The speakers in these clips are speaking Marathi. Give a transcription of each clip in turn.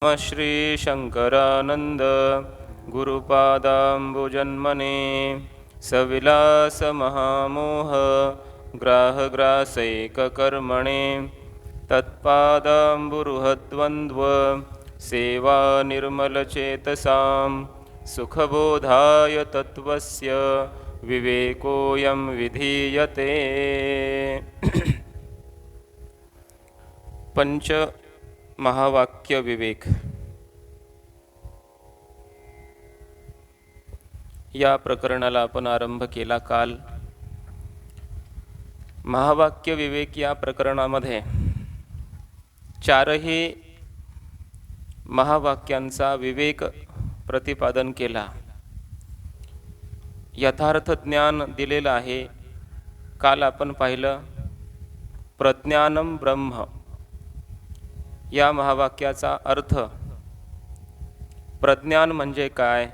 श्री शंकरानंद गुरुपादाम्बुजन्मने सविलास महामोह ग्राहग्रासैककर्मणे तत्पादाम्बुरुहद्वन्द्व सेवा निर्मलचेतसां सुखबोधाय तत्त्वस्य विवेकोऽयं विधीयते। पंच महावाक्य विवेक या प्रकरणाला आपण आरंभ केला काल। महावाक्य विवेक या प्रकरणामध्ये चारही महावाक्यांचा विवेक प्रतिपादन केला, यथार्थ ज्ञान दिलेलं आहे। काल आपण पाहिलं प्रज्ञानम ब्रह्म या महावाक्याचा अर्थ। प्रज्ञान म्हणजे काय?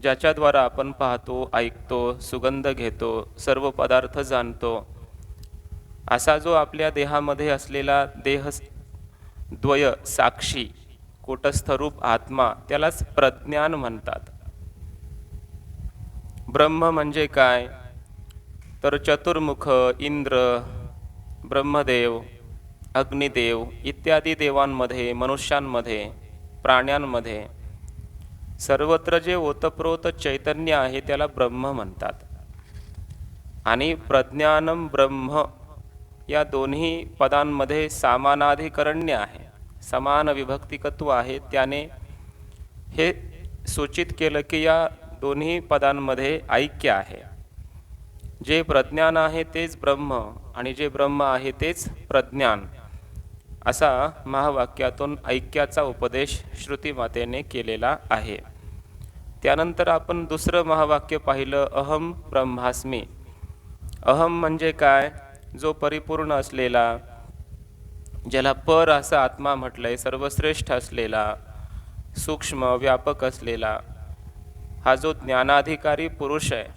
ज्याच्याद्वारा आपण पाहतो, ऐकतो, सुगंध घेतो, सर्व पदार्थ जाणतो, असा जो आपल्या देहामध्ये असलेला देहद्वय साक्षी कूटस्थरूप आत्मा, त्यालाच प्रज्ञान म्हणतात। ब्रह्म म्हणजे काय? तर चतुर्मुख इंद्र, ब्रह्मदेव, अग्निदेव इत्यादी देवांमध्ये, मनुष्यांमध्ये, प्राण्यांमध्ये सर्वत्र जे ओतप्रोत चैतन्य आहे त्याला ब्रह्म म्हणतात। आणि प्रज्ञानम ब्रह्म या दोन्ही पदांमध्ये समानाधिकरण्य आहे, समान विभक्तिकत्व आहे। त्याने हे सूचित केलं की या दोन्ही पदांमध्ये ऐक्य आहे। जे प्रज्ञान आहे तेच ब्रह्म आणि जे ब्रह्म आहे तेच प्रज्ञान, असा महावाक्यातून ऐक्याचा उपदेश श्रुतीमातेने केलेला आहे। त्यानंतर आपण दुसरं महावाक्य पाहिलं, अहम ब्रह्मास्मी। अहम म्हणजे काय? जो परिपूर्ण असलेला, ज्याला पर असा आत्मा म्हटलंय, सर्वश्रेष्ठ असलेला, सूक्ष्म व्यापक असलेला, हा जो ज्ञानाधिकारी पुरुष आहे,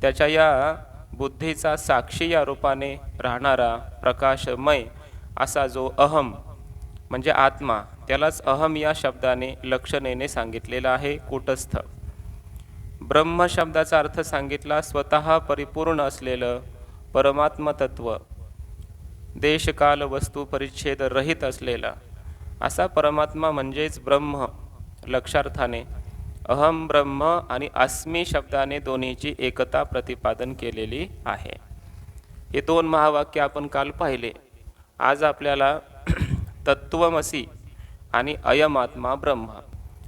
त्याच्या या बुद्धीचा साक्षी या रूपाने राहणारा प्रकाशमय असा जो अहम म्हणजे आत्मा, त्यालाच अहम या शब्दाने लक्षणेने सांगितलेला आहे, कूटस्थ। ब्रह्म शब्दाचा अर्थ सांगितला स्वतः परिपूर्ण असलेलं परमात्म तत्व, देशकाल वस्तू परिच्छेद रहित असलेला असा परमात्मा म्हणजेच ब्रह्म। लक्षार्थाने अहम ब्रह्म आणि अस्मी शब्दाने दोन्हीची एकता प्रतिपादन केलेली आहे। हे दोन महावाक्य आपण काल पाहिले। आज आपल्याला तत्त्वमसी आणि अयमात्मा ब्रह्म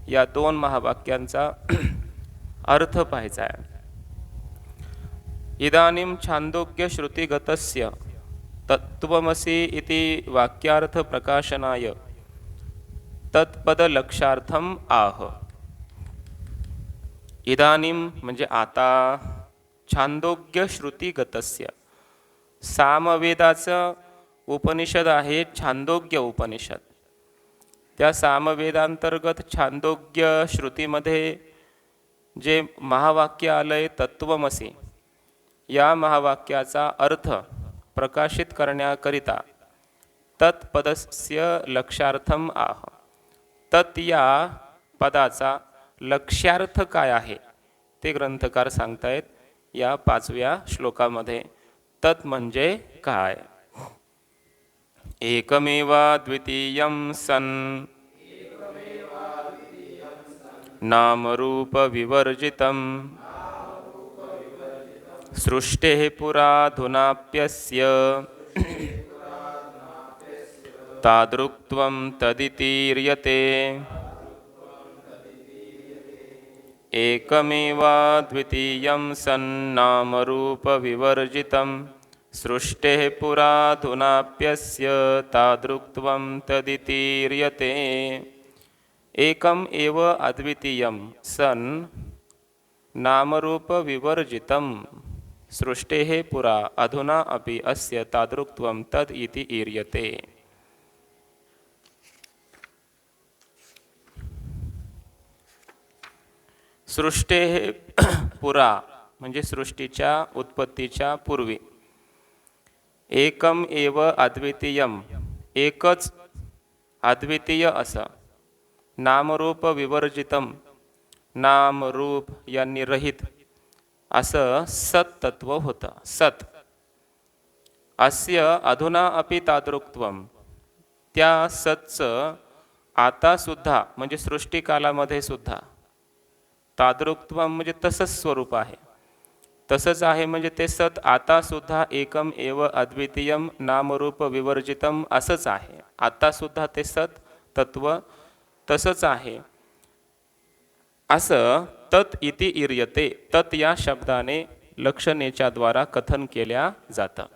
या दोन महावाक्यांचा अर्थ पाहायचा आहे। इदानीं छांदोग्य श्रुतिगतस्य तत्त्वमसी इति वाक्यार्थ प्रकाशनाय तत्पद लक्षार्थम आह। इदानीं म्हणजे आता, छांदोग्य श्रुतिगतस्य, सामवेदाचं उपनिषद आहे छांदोग्य उपनिषद। त्या सामवेदांतर्गत छांदोग्य श्रुतीमध्ये जे महावाक्य आलंय तत्त्वमसी, या महावाक्याचा अर्थ प्रकाशित करण्याकरिता तत्पदस्य लक्षार्थम आह। तत् या पदाचा लक्ष्यार्थ काय आहे ते ग्रंथकार सांगतायत या 5व्या श्लोकामध्ये। तत् म्हणजे काय? एकमेवाद्वितीयं सन् नामरूप विवर्जितं सृष्टेः पुराधुनाप्यस्य तादृक्त्वं तदितीर्यते। एकमेवाद्वितीयं सन्नामरूप विवर्जितं सृष्टेः पुराधुनाप्यस्य तादृक्त्वं तदितीर्यते। एकम एव अद्वितीयं सन् नामरूप विवर्जितं सृष्टेः पुरा अधुना अपि अस्य तादृक्त्वं तद इति ईर्यते। सृष्टेः पुरा म्हणजे सृष्टीच्या उत्पत्तीच्या पूर्वी, एकम एव अद्वितीयम एकच अद्वितीय असं, नामरूप विवर्जितम, नाम रूप यांनी रहित असं सत तत्व होतं. सत अस्य अधुना अपि तादृक्त्वम, त्या सतचं आता सुद्धा म्हणजे सृष्टिकालामध्ये सुद्धा, तादृक्त्वम म्हणजे तसंच स्वरूप आहे, तसंच आहे म्हणजे ते सत आता सुद्धा एकम एव अद्वितीयम नामरूप विवर्जितम असंच आहे. आता सुद्धा ते सत तत्व तसंच आहे असं तत् इति इर्यते, तत् या शब्दाने लक्षणेच्या द्वारा कथन केल्या जातं.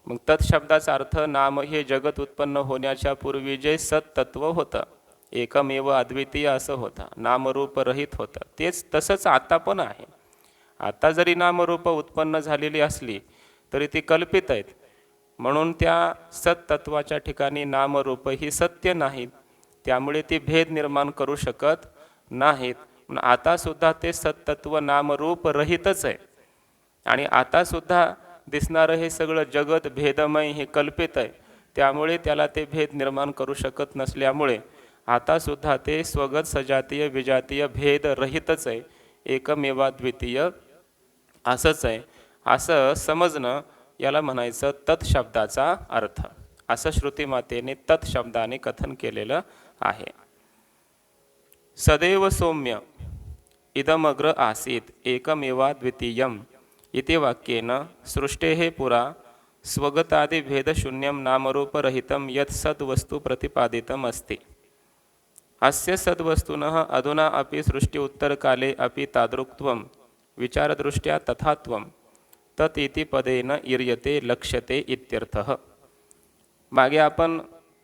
मग तत् शब्दाचा अर्थ नाम हे जगत उत्पन्न होण्याच्या पूर्वी जे सत तत्व होतं, एकमेव अद्वितीय असं होतं, नामरूप रहित होतं, तेच तसंच आता पण आहे. आता जरी नामरूप उत्पन्न झालेली असली तरी ती कल्पित आहेत, म्हणून त्या सत्तत्वाच्या ठिकाणी नामरूप ही सत्य नाहीत, त्यामुळे ती भेद निर्माण करू शकत नाहीत. आता सुद्धा ते सत्तत्व नामरूप रहितच आहे आणि आता सुद्धा दिसणारं हे सगळं जगत भेदमय हे कल्पित आहे, त्यामुळे त्याला ते भेद निर्माण करू शकत नसल्यामुळे आता सुद्धा ते स्वगत सजातीय विजातीय भेद रहितच आहे, एकमेवाद्वितीय असंच आहे, असं समजणं याला म्हणायचं तत् शब्दाचा अर्थ. असं श्रुतीमातेने तत् शब्दाने कथन केलेलं आहे. सदैव सौम्य इदमग्र आसीत एकमेवाद्वितीयम इति वाक्येन सृष्टेः पुरा स्वगतादिभेदशून्यं नामरूपरहितं यत् सद्वस्तु प्रतिपादितम् अस्ति. अस्य सद्वस्तुनः अधुना अपि सृष्टि उत्तरकाले अपि तादृक्त्वं विचारदृष्ट्या तथात्वं तत् इति पदेन इर्यते लक्ष्यते इत्यर्थः. मागे आपण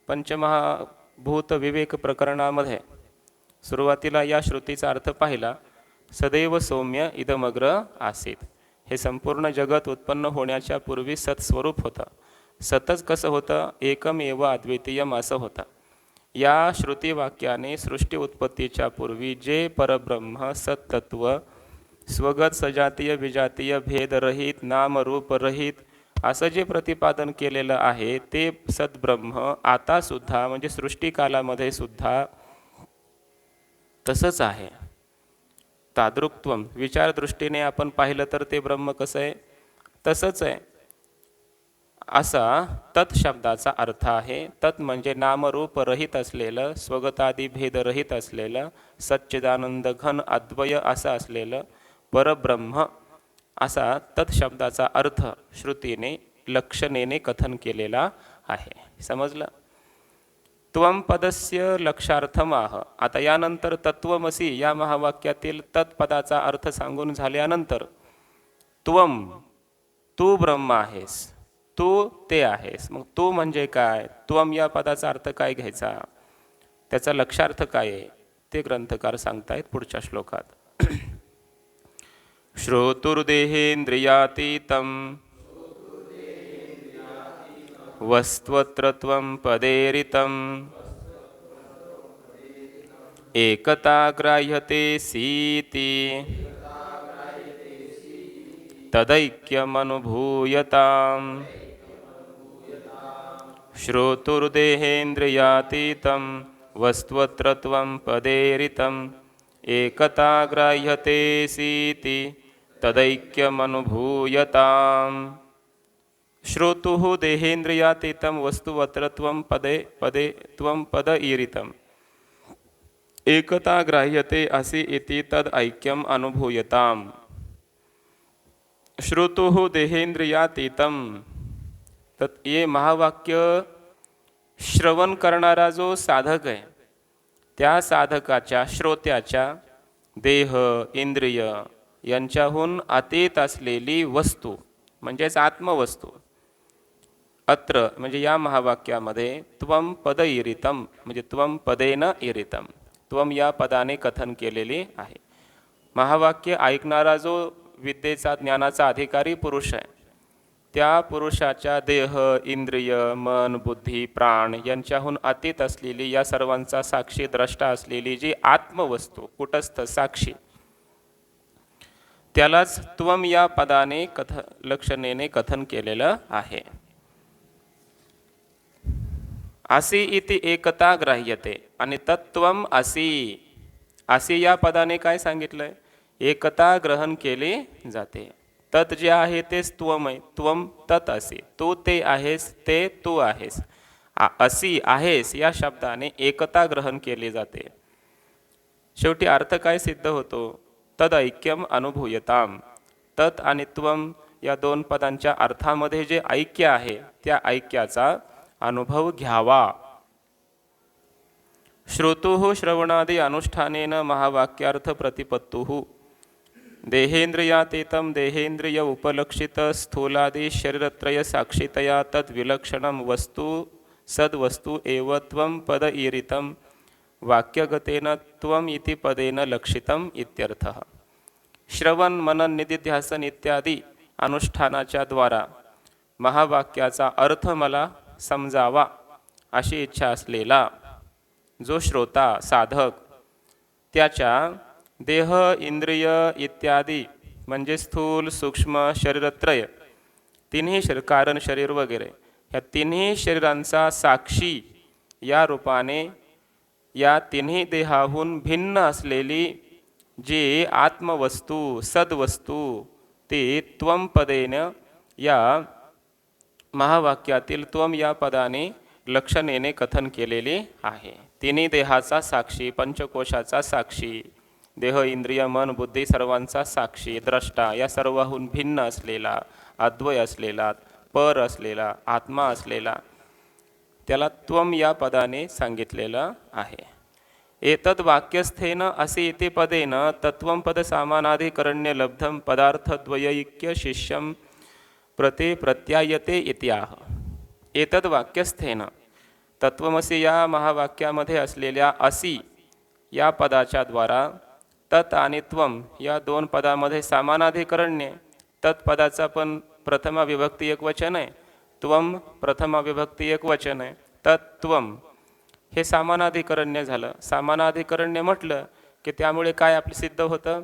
पंचमहाभूत विवेक प्रकरणामध्ये सुरुवातीला या श्रुतीचा अर्थ पाहिला, सदैव सौम्य इदमग्र आसीत. हे संपूर्ण जगत उत्पन्न होण्याच्या पूर्वी सत्स्वरूप होतं. सतच कसं होतं? एकमेव अद्वितीयम असं होतं. या श्रुतीवाक्याने सृष्टी उत्पत्तीच्या पूर्वी जे परब्रह्म सत्तत्व स्वगत सजातीय विजातीय भेदरहित नामरूपरहित असं जे प्रतिपादन केलेलं आहे ते सद्ब्रह्म आता सुद्धा म्हणजे सृष्टिकालामध्ये सुद्धा तसंच आहे. तादृक्त्वम विचारदृष्टीने आपण पाहिलं तर ते ब्रह्म कसं आहे? तसंच आहे असा तत् शब्दाचा अर्थ आहे. तत् म्हणजे नामरूप रहित असलेलं, स्वगतादी भेदरहित असलेलं, सच्चिदानंद घन अद्वय असं असलेलं परब्रह्म असा तत् शब्दाचा अर्थ श्रुतीने लक्षणेने कथन केलेला आहे. समजलं? त्वम पदस्य लक्षार्थमाह. आता यानंतर तत्वमसी या महावाक्यातील तत्पदाचा अर्थ सांगून झाल्यानंतर त्वम तू ब्रह्म आहेस, तू ते आहेस. मग तू म्हणजे काय? त्वम या पदाचा अर्थ काय घ्यायचा, त्याचा लक्षार्थ काय आहे ते ग्रंथकार सांगतायत पुढच्या श्लोकात. श्रोतुर्देहेंद्रियातीतं वस्त्वत्रत्वं पदेरितं एकता ग्राह्यते सीति तदैक्यमनुभूयताम्. श्रोतुर्देहेंद्रियातीतं वस्त्वत्रत्वं पदेरितं एकता ग्राह्यते सीति तदैक्यमनुभूयताम्. श्रोतुः देहेन्द्रियातीतं वस्तुवत्रत्वं पदे पदे त्वं पद ईरितम् एकता ग्राह्यते असि इति तद ऐक्यम अनुभूयताम्. श्रोतुः देहेन्द्रियातीतं, तर ये महावाक्य श्रवण करणारा जो साधक आहे त्या साधकाच्या श्रोत्याच्या देह इंद्रिय यांच्याहून अतीत असलेली वस्तू म्हणजेच आत्मवस्तू. अत्र म्हणजे या महावाक्यामध्ये त्वम पद इरितम म्हणजे त्वम पदेन इरितम, त्वम या पदाने कथन केलेली आहे. महावाक्य ऐकणारा जो विद्येचा ज्ञानाचा अधिकारी पुरुष आहे त्या पुरुषाच्या देह इंद्रिय मन बुद्धी प्राण यांच्याहून अतीत असलेली या सर्वांचा साक्षी द्रष्टा असलेली जी आत्मवस्तू कुटस्थ साक्षी त्यालाच त्वम या पदाने लक्षणेने कथन केलेलं आहे. असी इति एकता ग्राह्यते आणि तत्त्वम असी, असी या पदाने काय सांगितलंय? एकता ग्रहण केली जाते. तत् जे आहे तेच त्वम आहे, त्वम तत् असी, तू ते आहेस, ते तू आहेस. असी आहेस या शब्दाने एकता ग्रहण केली जाते. शेवटी अर्थ काय सिद्ध होतो? तद ऐक्यम अनुभूयताम. तत् आणि त्वम या दोन पदांच्या अर्थामध्ये जे ऐक्य आहे त्या ऐक्याचा अनुभव घ्यावा. श्रोतुः श्रवणादि अनुष्ठानेन महावाक्यार्थ प्रतिपत्तुः देहेन्द्रियातीतं देहेन्द्रिय उपलक्षित स्थूलादि शरीरत्रय साक्षितया तद्विलक्षणं वस्तु सद्वस्तु एव त्वं पद ईरितं वाक्यगतेन त्वम इति पदेन लक्षितम इत्यर्थः. श्रवण मनन निधिध्यासन इत्यादी अनुष्ठानाच्या द्वारा महावाक्याचा अर्थ मला समजावा अशी इच्छा असलेला जो श्रोता साधक त्याच्या देह इंद्रिय इत्यादी म्हणजे स्थूल सूक्ष्म शरीरत्रय तिन्ही कारण शरीर वगैरे ह्या तिन्ही शरीरांचा साक्षी या रूपाने या तिन्ही देहाहून भिन्न असलेली जी आत्मवस्तू सद्वस्तू ती त्वम पदेन या महावाक्यातील त्वम या पदाने लक्षणेने कथन केलेले आहे. तिन्ही देहाचा साक्षी, पंचकोशाचा साक्षी, देह इंद्रिय मन बुद्धी सर्वांचा साक्षी द्रष्टा या सर्वाहून भिन्न असलेला, अद्वय असलेला, पर असलेला, आत्मा असलेला त्याला त्वम या पदाने सांगितलेलं आहे. एतद वाक्यस्थेन असे इति पदेन तत्वम पद सामानाधिकरण्य लब्धम पदार्थद्वयैक्य शिष्यम प्रते प्रत्यायते इत्याह. एतद वाक्यस्थेन तत्वमसी या महावाक्यामध्ये असलेल्या असी या पदाच्या द्वारा तत् आणि त्वम या दोन पदामध्ये सामानाधिकरण्य, तत्पदाचा पण प्रथमा विभक्ती एक वचन आहे, त्वम प्रथमा विभक्ती एक वचन आहे, तत्त्वम हे सामानाधिकरण्य झालं. सामानाधिकरण्य म्हटलं की त्यामुळे काय आपलं सिद्ध होतं?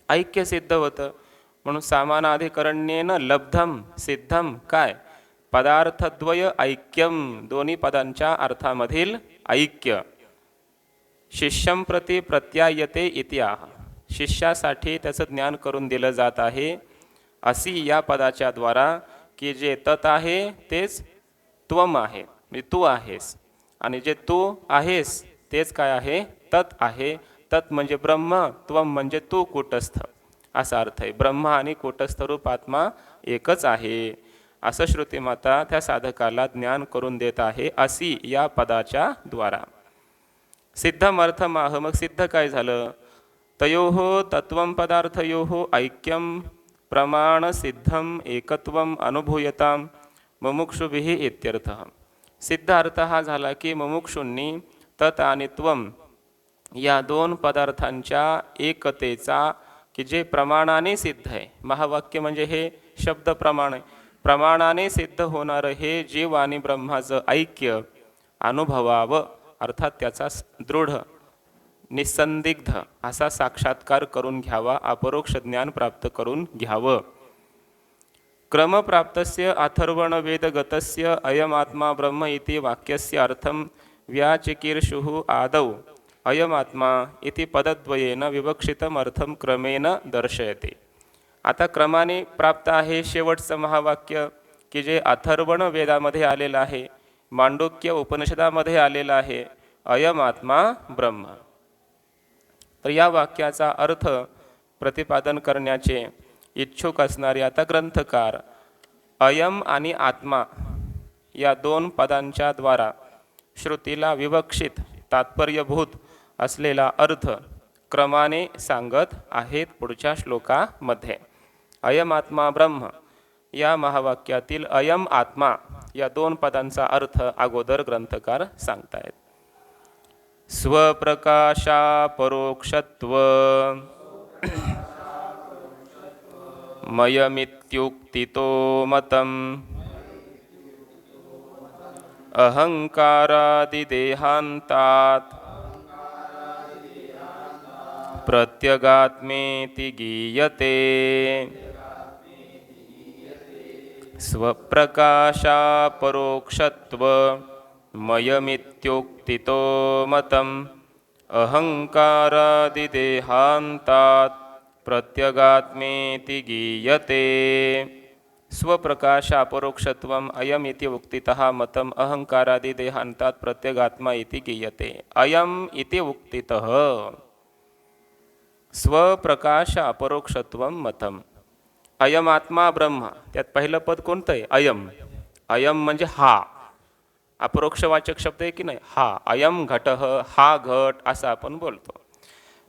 ऐक्य सिद्ध होतं. म्हणून सामानाधिकरण्येन लब्धम सिद्धम काय? पदार्थद्वय ऐक्यम, दोन्ही पदांच्या अर्थामधील ऐक्य. शिष्यम प्रति प्रत्यायते इत्याह, शिष्यासाठी त्याचं ज्ञान करून दिलं जात आहे असी या पदाच्या द्वारा की जे तत् आहे तेच त्वम आहे, म्हणजे तू आहेस, आणि जे तू आहेस तेच काय आहे? तत् आहे. तत् म्हणजे ब्रह्म, त्वम म्हणजे तू कूटस्थ असा अर्थ आहे. ब्रह्म आणि कूटस्थ रूप आत्मा एकच आहे असं श्रुतिमाता त्या साधकाला ज्ञान करून देत आहे असी या पदाच्या द्वारा. सिद्धम अर्थमाह, मग सिद्ध काय झालं? तयोः तत्वं पदार्थयोः ऐक्यम प्रमाण सिद्धम एकत्वम अनुभूयताम मुमुक्षुभिः इत्यर्थः. सिद्ध अर्थ हा झाला की मुमुक्षूंनी तत् आणि त्वम या दोन पदार्थांच्या एकतेचा की जे प्रमाणाने सिद्ध आहे, महावाक्य म्हणजे हे शब्द प्रमाण आहे, प्रमाणाने सिद्ध होणारं हे जीव आणि ब्रह्माचं ऐक्य अनुभवावं, अर्थात त्याचा दृढ निसंदिग्ध असा साक्षात्कार करून घ्यावा, अपरोक्ष ज्ञान प्राप्त करून घ्यावं. क्रमप्राप्तस्य अथर्वण वेदगतस्य अयमात्मा ब्रह्म इति वाक्यस्य अर्थम व्याचिकीर्षुः आदौ अयमात्मा इति पदद्वयेन विवक्षितम अर्थम क्रमेण दर्शयते. आता क्रमाने प्राप्त आहे शेवटचं महावाक्य की जे अथर्वण वेदामध्ये आलेलं आहे, मांडूक्य उपनिषदामध्ये आलेलं आहे, अयमात्मा ब्रह्म. तर या वाक्याचा अर्थ प्रतिपादन करण्याचे इच्छुक असणारे आता ग्रंथकार अयम आणि आत्मा या दोन पदांच्या द्वारा श्रुतीला विवक्षित तात्पर्यभूत असलेला अर्थ क्रमाने सांगत आहेत पुढच्या श्लोकामध्ये. अयम आत्मा ब्रह्म या महावाक्यातील अयम आत्मा या दोन पदांचा अर्थ अगोदर ग्रंथकार सांगतायत. स्वप्रकाशा परोक्षत्व मयमित्युक्तितो मतम अहंकारादिदेहांतात् प्रत्यगात्मेति गीयते. स्वप्रकाशा परोक्षत्व मयमित्युक्तितो मतम् अहंकारादिदेहान्तात् प्रत्यगात्मेति गीयते। स्वप्रकाश अपरोक्षत्वम् अयम् इति उक्तितः मतम् अहंकारादिदेहान्तात् प्रत्यगात्मा इति गीयते। अयम् इति उक्तितः स्वप्रकाश अपरोक्षत्वम् मतम्। अयम आत्मा ब्रह्म, त्यात पहिलं पद कोणतं आहे? अयम. अयम म्हणजे हा, अपरोक्षवाचक शब्द आहे की नाही? हा. अयम घट, हा घट असं आपण बोलतो.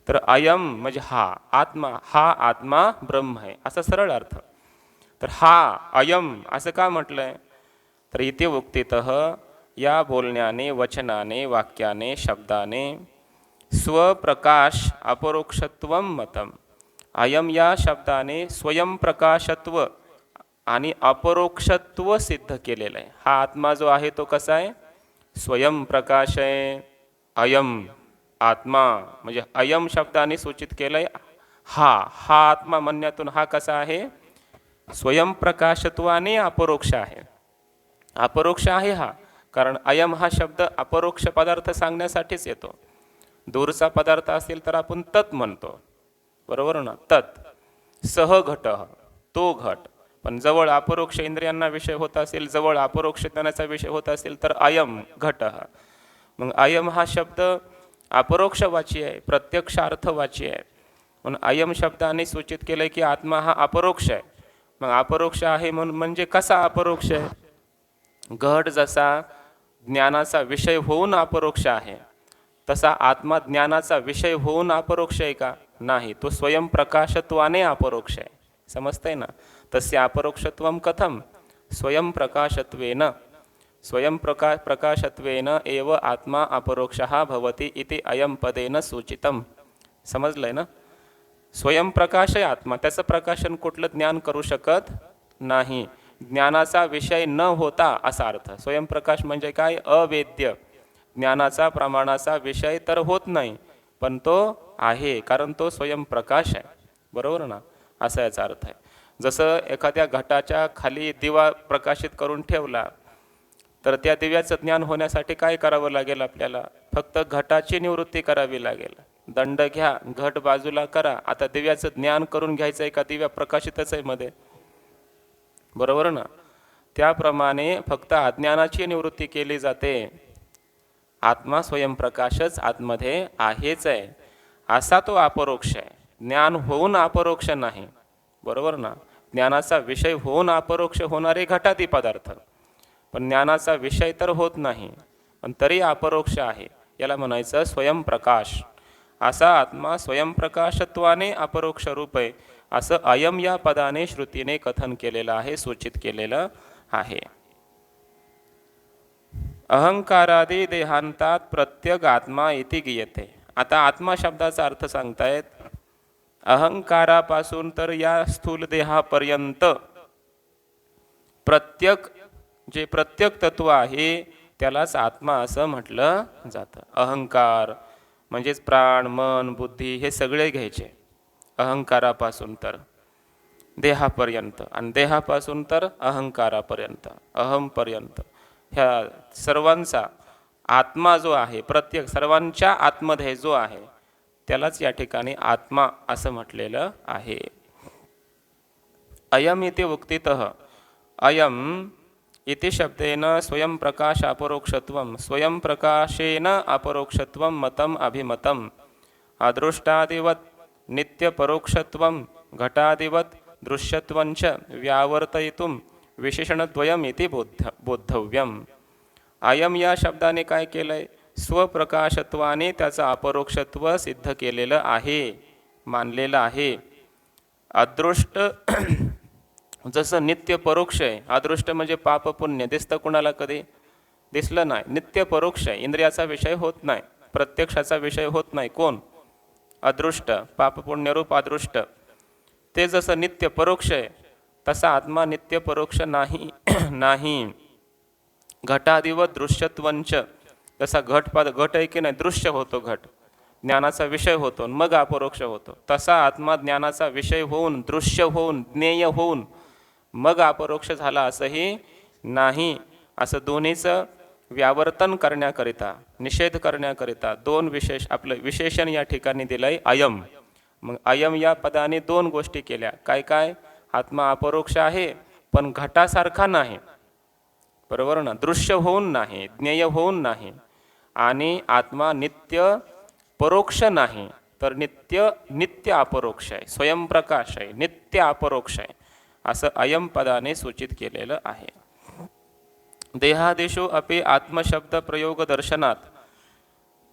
तर अयम म्हणजे हा आत्मा, हा आत्मा ब्रह्म आहे असा सरळ अर्थ. तर हा अयम असं का म्हटलंय? तर इथे उक्तितः या बोलण्याने, वचनाने, वाक्याने, शब्दाने स्वप्रकाश अपरोक्षत्वम मतम, अयम या शब्दाने स्वयंप्रकाशत्व आणि अपरोक्षत्व सिद्ध केलेलं आहे. हा आत्मा जो आहे तो कसा आहे? स्वयंप्रकाश आहे. अयम आत्मा म्हणजे अयम शब्दाने सूचित केलंय हा आत्मा म्हणण्यातून हा कसा आहे? स्वयंप्रकाशत्वाने अपरोक्ष आहे. अपरोक्ष आहे हा, कारण अयम हा शब्द अपरोक्ष पदार्थ सांगण्यासाठीच येतो. दूरचा पदार्थ असेल तर आपण तत् म्हणतो, बरोबर ना? तत् सह घट, तो घट. पण जवळ अपरोक्ष इंद्रियांना विषय होत असेल, जवळ अपरोक्ष ज्ञानाचा विषय होत असेल तर अयम घट. मग अयम हा शब्द अपरोक्षवाची आहे, प्रत्यक्षार्थवाची आहे. म्हणून अयम शब्दाने सूचित केलं की आत्मा हा अपरोक्ष आहे. मग अपरोक्ष आहे म्हणजे कसा अपरोक्ष आहे? घट जसा ज्ञानाचा विषय होऊन अपरोक्ष आहे, तसा आत्मा ज्ञानाचा विषय होऊन अपरोक्ष आहे का? नाही, तो स्वयंप्रकाशत्वाने अपरोक्ष आहे. समजतंय ना? तस्य अपरोक्षत्वं कथम? स्वयंप्रकाशत्वेन, स्वयंप्रकाशत्वेन एव आत्मा अपरोक्षः भवति इति अयम पदेन सूचितम. समजलंय ना? स्वयंप्रकाश आहे आत्मा, त्याचं प्रकाशन कुठलं ज्ञान करू शकत नाही. ज्ञानाचा विषय न होता असा अर्थ. स्वयंप्रकाश म्हणजे काय? अवेद्य, ज्ञानाचा प्रमाणाचा विषय तर होत नाही, पण तो आहे, कारण तो स्वयंप्रकाश आहे. बरोबर ना? असा याचा अर्थ आहे. जसं एखाद्या घटाच्या खाली दिवा प्रकाशित करून ठेवला तर त्या दिव्याचं ज्ञान होण्यासाठी काय करावं लागेल? आपल्याला फक्त घटाची निवृत्ती करावी लागेल. दंड घ्या, घट बाजूला करा. आता दिव्याचं ज्ञान करून घ्यायचं आहे का? दिव्या प्रकाशितच आहे मध्ये, बरोबर ना? त्याप्रमाणे फक्त अज्ञानाची निवृत्ती केली जाते. आत्मा स्वयंप्रकाशच आतमध्ये आहेच आहे, असा तो अपरोक्ष आहे. ज्ञान होऊन अपरोक्ष नाही, बरोबर ना? ज्ञानाचा विषय होऊन अपरोक्ष होणारे घटादी पदार्थ, पण ज्ञानाचा विषय तर होत नाही, पण तरी अपरोक्ष आहे. याला म्हणायचं स्वयंप्रकाश. असा आत्मा स्वयंप्रकाशत्वाने अपरोक्ष रूप आहे, असं अयम या पदाने श्रुतीने कथन केलेलं आहे, सूचित केलेलं आहे. अहंकारादी देहांतात प्रत्यग आत्मा इति गीयते. आता आत्मा शब्दाचा अर्थ सांगतायत. अहंकारापासून तर या स्थूल देहापर्यंत प्रत्यक, जे प्रत्यक तत्व आहे त्यालाच आत्मा असं म्हटलं जातं. अहंकार म्हणजेच प्राण, मन, बुद्धी हे सगळे घ्यायचे. अहंकारापासून तर देहापर्यंत, आणि देहापासून तर अहंकारापर्यंत, अहमपर्यंत, ह्या सर्वांचा आत्मा जो आहे, प्रत्येक सर्वांच्या आतमध्ये जो आहे त्यालाच या ठिकाणी आत्मा असं म्हटलेलं आहे. अयम इति उक्तितः, अयम इति शब्देन स्वयंप्रकाश अपरोक्षत्वं, स्वयंप्रकाशेन अपरोक्षत्वं मतम अभिमतम. अदृष्टादिवत् नित्यपरोक्षत्वं घटादिवत् दृश्यत्वंच व्यावर्तयितुं विशेषणद्वयम् इति बोद्धव्यम. अयम या शब्दाने काय केलंय? स्वप्रकाशत्वाने त्याचं अपरोक्षत्व सिद्ध केलेलं आहे, मानलेलं आहे. अदृष्ट जसं नित्य परोक्ष आहे. अदृष्ट म्हणजे पाप पुण्य, दिसतं कुणाला? कधी दिसलं नाही. नित्य परोक्ष आहे, इंद्रियाचा विषय होत नाही, प्रत्यक्षाचा विषय होत नाही. कोण? अदृष्ट, पाप पुण्यरूप अदृष्ट. ते जसं नित्य परोक्ष आहे तसा आत्मा नित्य परोक्ष नाही. नाही. घटादिवत दृश्यत्वंच, जसा घट आहे की नाही, दृश्य होतो, घट ज्ञानाचा विषय होतो, मग अपरोक्ष होतो, तसा आत्मा ज्ञानाचा विषय होऊन, दृश्य होऊन, ज्ञेय होऊन मग अपरोक्ष झाला असंही नाही. असं दोन्हीचं व्यावर्तन करण्याकरिता, निषेध करण्याकरिता दोन आपलं विशेषण या ठिकाणी दिलंय अयम. मग अयम या पदाने दोन गोष्टी केल्या. काय काय? आत्मा अपरोक्ष आहे पण घटासारखा नाही, बरोबर ना, दृश्य होऊन नाही, ज्ञेय होऊन नाही. आणि आत्मा नित्य परोक्ष नाही, तर नित्य नित्य अपरोक्ष आहे, स्वयंप्रकाश आहे, नित्य अपरोक्ष आहे, असं अयम पदाने सूचित केलेलं आहे. देहादिषु अपि आत्मशब्द प्रयोग दर्शनात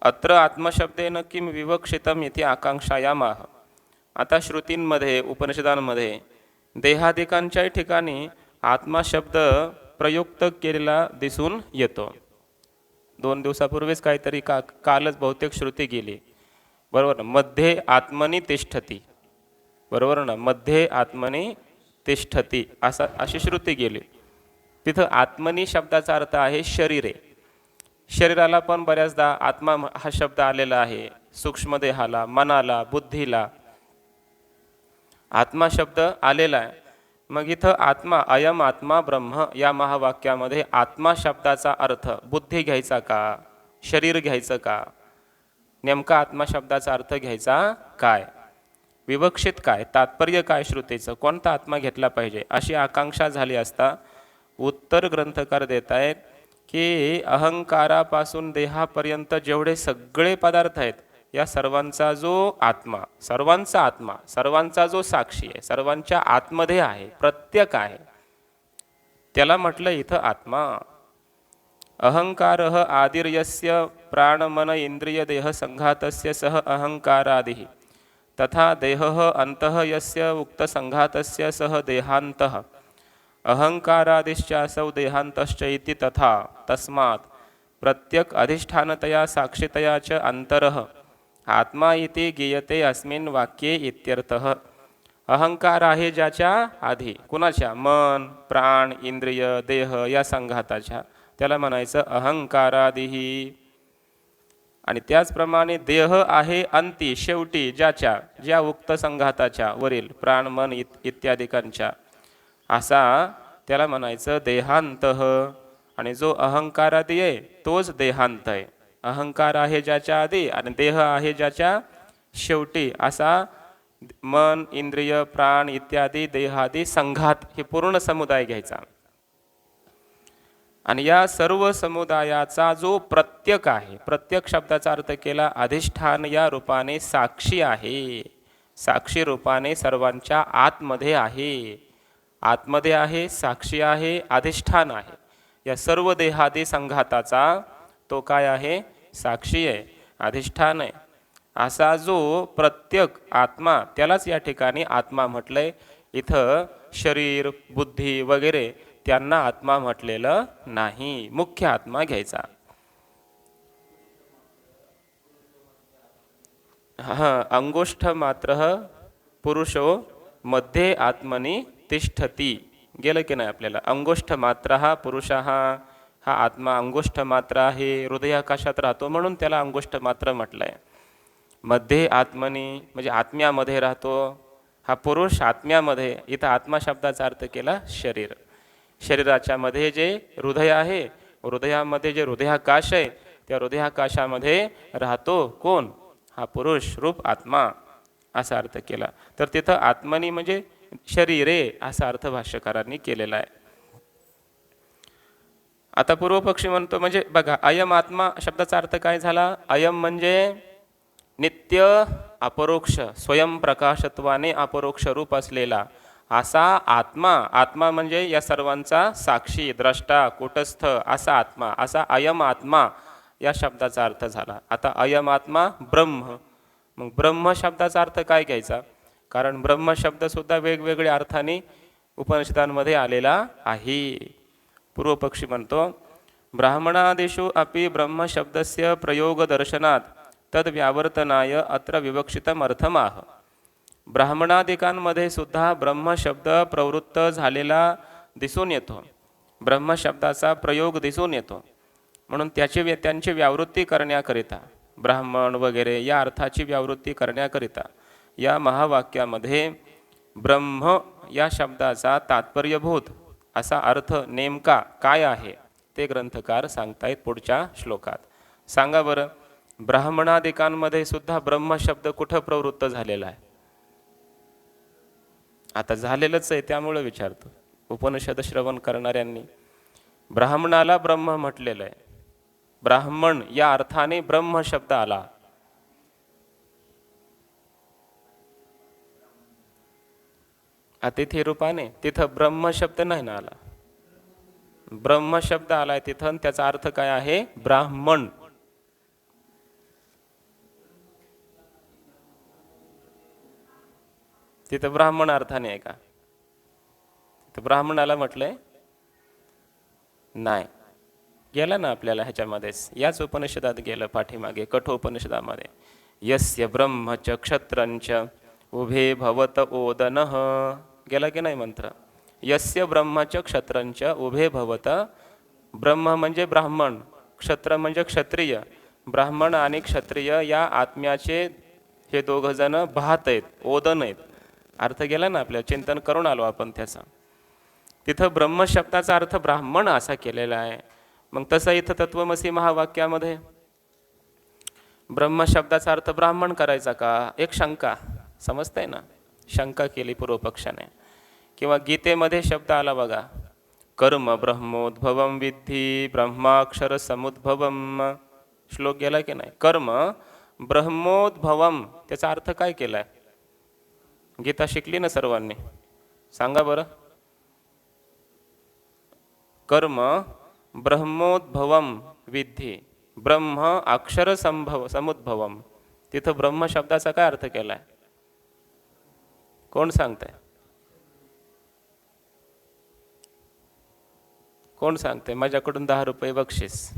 अत्र आत्मशब्देन किम विवक्षितम इति आकांक्षायामाह. आता श्रुतींमध्ये, उपनिषदांमध्ये देहादिकांच्या ठिकाणी आत्माशब्द प्रयुक्त केलेला दिसून येतो. 2 दिवसापूर्वीच काहीतरी कालच बहुतेक श्रुती गेली, बरोबर ना, मध्ये आत्मनी तिष्ठती, बरोबर ना, मध्ये आत्मनी तिष्ठती अशी श्रुती गेली. तिथं आत्मनी शब्दाचा अर्थ आहे शरीरे. शरीराला पण बऱ्याचदा आत्मा हा शब्द आलेला आहे. सूक्ष्म देहाला, मनाला, बुद्धीला आत्मा शब्द आलेला आहे. मग इथं आत्मा, अयम आत्मा ब्रह्म या महावाक्यामध्ये आत्मा शब्दाचा अर्थ बुद्धी घ्यायचा का, शरीर घ्यायचं का, नेमका आत्मा शब्दाचा अर्थ घ्यायचा काय, विवक्षित काय, तात्पर्य काय, श्रुतीचं कोणता आत्मा घेतला पाहिजे, अशी आकांक्षा झाली असता उत्तर ग्रंथकार देत आहेत की अहंकारापासून देहापर्यंत जेवढे सगळे पदार्थ आहेत या सर्वांचा जो आत्मा, सर्वांचा आत्मा, सर्वांचा जो साक्षी आहे, सर्वांच्या आतमध्ये आहे, प्रत्येक आहे, त्याला म्हटलं इथं आत्मा. अहंकारः आदिर्यस्य प्राणमन इंद्रिय देह संघातस्य सह अहंकारादिः तथा देहः अंतः यस्य उक्त संघातस्य सह देहान्तः अहंकारादिश्चासौ देहान्तश्च इति तथा तस्मात् प्रत्यक अधिष्ठानतया साक्षितया च अंतरः आत्मा इति गीयते अस्मिन् वाक्ये इत्यर्थः. अहंकार आहे ज्याच्या आधी, कुणाच्या? मन, प्राण, इंद्रिय, देह या संघाताच्या, त्याला म्हणायचं अहंकारादिही. आणि त्याचप्रमाणे देह आहे अंती, शेवटी, ज्या उक्त संघाताच्या वरील प्राण, मन इत्यादिकांच्या, असा त्याला म्हणायचं देहांतः. आणि जो अहंकारादी आहे तोच देहांत आहे. अहंकार आहे ज्याच्या आधी आणि देह आहे ज्याच्या शेवटी, असा मन, इंद्रिय, प्राण इत्यादी देहादी संघात हे पूर्ण समुदाय घ्यायचा. आणि या सर्व समुदायाचा जो प्रत्यक आहे, प्रत्यक शब्दाचा अर्थ केला अधिष्ठान या रूपाने साक्षी आहे, साक्षी रूपाने सर्वांच्या आतमध्ये आहे, आतमध्ये आहे, साक्षी आहे, अधिष्ठान आहे. या सर्व देहादी संघाताचा तो काय आहे? साक्षी आहे, अधिष्ठान आहे. असा जो प्रत्येक आत्मा, त्यालाच या ठिकाणी आत्मा म्हटलंय. इथं शरीर, बुद्धी वगैरे त्यांना आत्मा म्हटलेलं नाही, मुख्य आत्मा घ्यायचा. अंगुष्ठ मात्र पुरुषो मध्ये आत्मनी तिष्ठती. गेलं की नाही आपल्याला? अंगुष्ठ मात्र हा पुरुष हा आत्मा अंगुष्ठ मात्र आहे, हृदयाकाशात राहतो म्हणून त्याला अंगुष्ठ मात्र म्हटलंय. मध्ये आत्मनी म्हणजे आत्म्यामध्ये राहतो हा पुरुष, आत्म्यामध्ये. इथं आत्मा शब्दाचा अर्थ केला शरीर. शरीराच्या मध्ये जे हृदय आहे, हृदयामध्ये जे हृदयाकाश आहे, त्या हृदयाकाशामध्ये राहतो कोण? हा पुरुष रूप आत्मा, असा अर्थ केला. तर तिथं आत्मनी म्हणजे शरीरे असा अर्थ भाष्यकारांनी केलेला आहे. आता पूर्वपक्षी म्हणतो, म्हणजे बघा, अयम आत्मा शब्दाचा अर्थ काय झाला? अयम म्हणजे नित्य अपरोक्ष, स्वयंप्रकाशत्वाने अपरोक्ष रूप असलेला असा आत्मा. आत्मा म्हणजे या सर्वांचा साक्षी, द्रष्टा, कूटस्थ असा आत्मा, असा अयम आत्मा या शब्दाचा अर्थ झाला. आता अयम आत्मा ब्रह्म. मग ब्रह्म शब्दाचा अर्थ काय घ्यायचा? कारण ब्रह्म शब्द सुद्धा वेगवेगळ्या अर्थाने उपनिषदांमध्ये आलेला आहे. पूर्वपक्षी म्हणतो, ब्राह्मणादिषु अपि ब्रह्म शब्दस्य प्रयोग दर्शनात तद व्यावर्तनाय अत्र विवक्षितम अर्थमाह. ब्राह्मणादिकांमध्ये सुद्धा ब्रह्म शब्द प्रवृत्त झालेला दिसून येतो, ब्रह्म शब्दाचा प्रयोग दिसून येतो. म्हणून त्यांची व्यावृत्ती करण्याकरिता, ब्राह्मण वगैरे या अर्थाची व्यावृत्ती करण्याकरिता या महावाक्यामध्ये ब्रह्म या शब्दाचा तात्पर्यभूत असा अर्थ नेमका काय आहे ते ग्रंथकार सांगतायत पुढच्या श्लोकात. सांगा बरं, ब्राह्मणादिकांमध्ये सुद्धा ब्रह्मशब्द कुठं प्रवृत्त झालेला आहे? आता झालेलंच आहे त्यामुळे विचारतो. उपनिषद श्रवण करणाऱ्यांनी ब्राह्मणाला ब्रह्म म्हटलेलं आहे. ब्राह्मण या अर्थाने ब्रह्म शब्द आला. अतिथी रूपाने तिथं ब्रह्म शब्द नाही ना आला. ब्रह्म शब्द आलाय तिथं, त्याचा अर्थ काय आहे? ब्राह्मण. तिथं ब्राह्मण अर्थाने आहे का? तिथं ब्राह्मणाला म्हटलंय नाही. गेलं ना आपल्याला ह्याच्यामध्येच, याच उपनिषदात गेलं पाठीमागे कठोपनिषदामध्ये. यस्य ब्रह्मच क्षत्रंच उभे भवत ओदनः. गेला की नाही मंत्र? यस्य ब्रह्मच क्षत्रंच उभे भवत. ब्रह्म म्हणजे ब्राह्मण, क्षत्र म्हणजे क्षत्रिय. ब्राह्मण आणि क्षत्रिय या आत्म्याचे हे दोघ जण भात आहेत, ओदन आहेत. अर्थ गेला ना आपल्या, चिंतन करून आलो आपण त्याचा. तिथं ब्रह्म शब्दाचा अर्थ ब्राह्मण असा केलेला आहे. मग तसं इथं तत्वमसी महावाक्यामध्ये ब्रह्म शब्दाचा अर्थ ब्राह्मण करायचा का? एक शंका, समजतंय ना? शंका केली पूर्वपक्षाने. किंवा गीतेमध्ये शब्द आला बघा, कर्म ब्रह्मोद्भवम विद्धी ब्रह्माक्षर समुद्भवम. श्लोक गेला की नाही? कर्म ब्रह्मोद्भवम, त्याचा अर्थ काय केलाय? गीता शिकली ना सर्वांनी? सांगा बरं. कर्म ब्रह्मोद्भवम विद्धी ब्रह्म अक्षर समुद्भवम. तिथं ब्रह्म शब्दाचा काय अर्थ केलाय? कोण सांगतंय? कोण सांगतंय? माझ्याकडून 10 रुपये बक्षीस.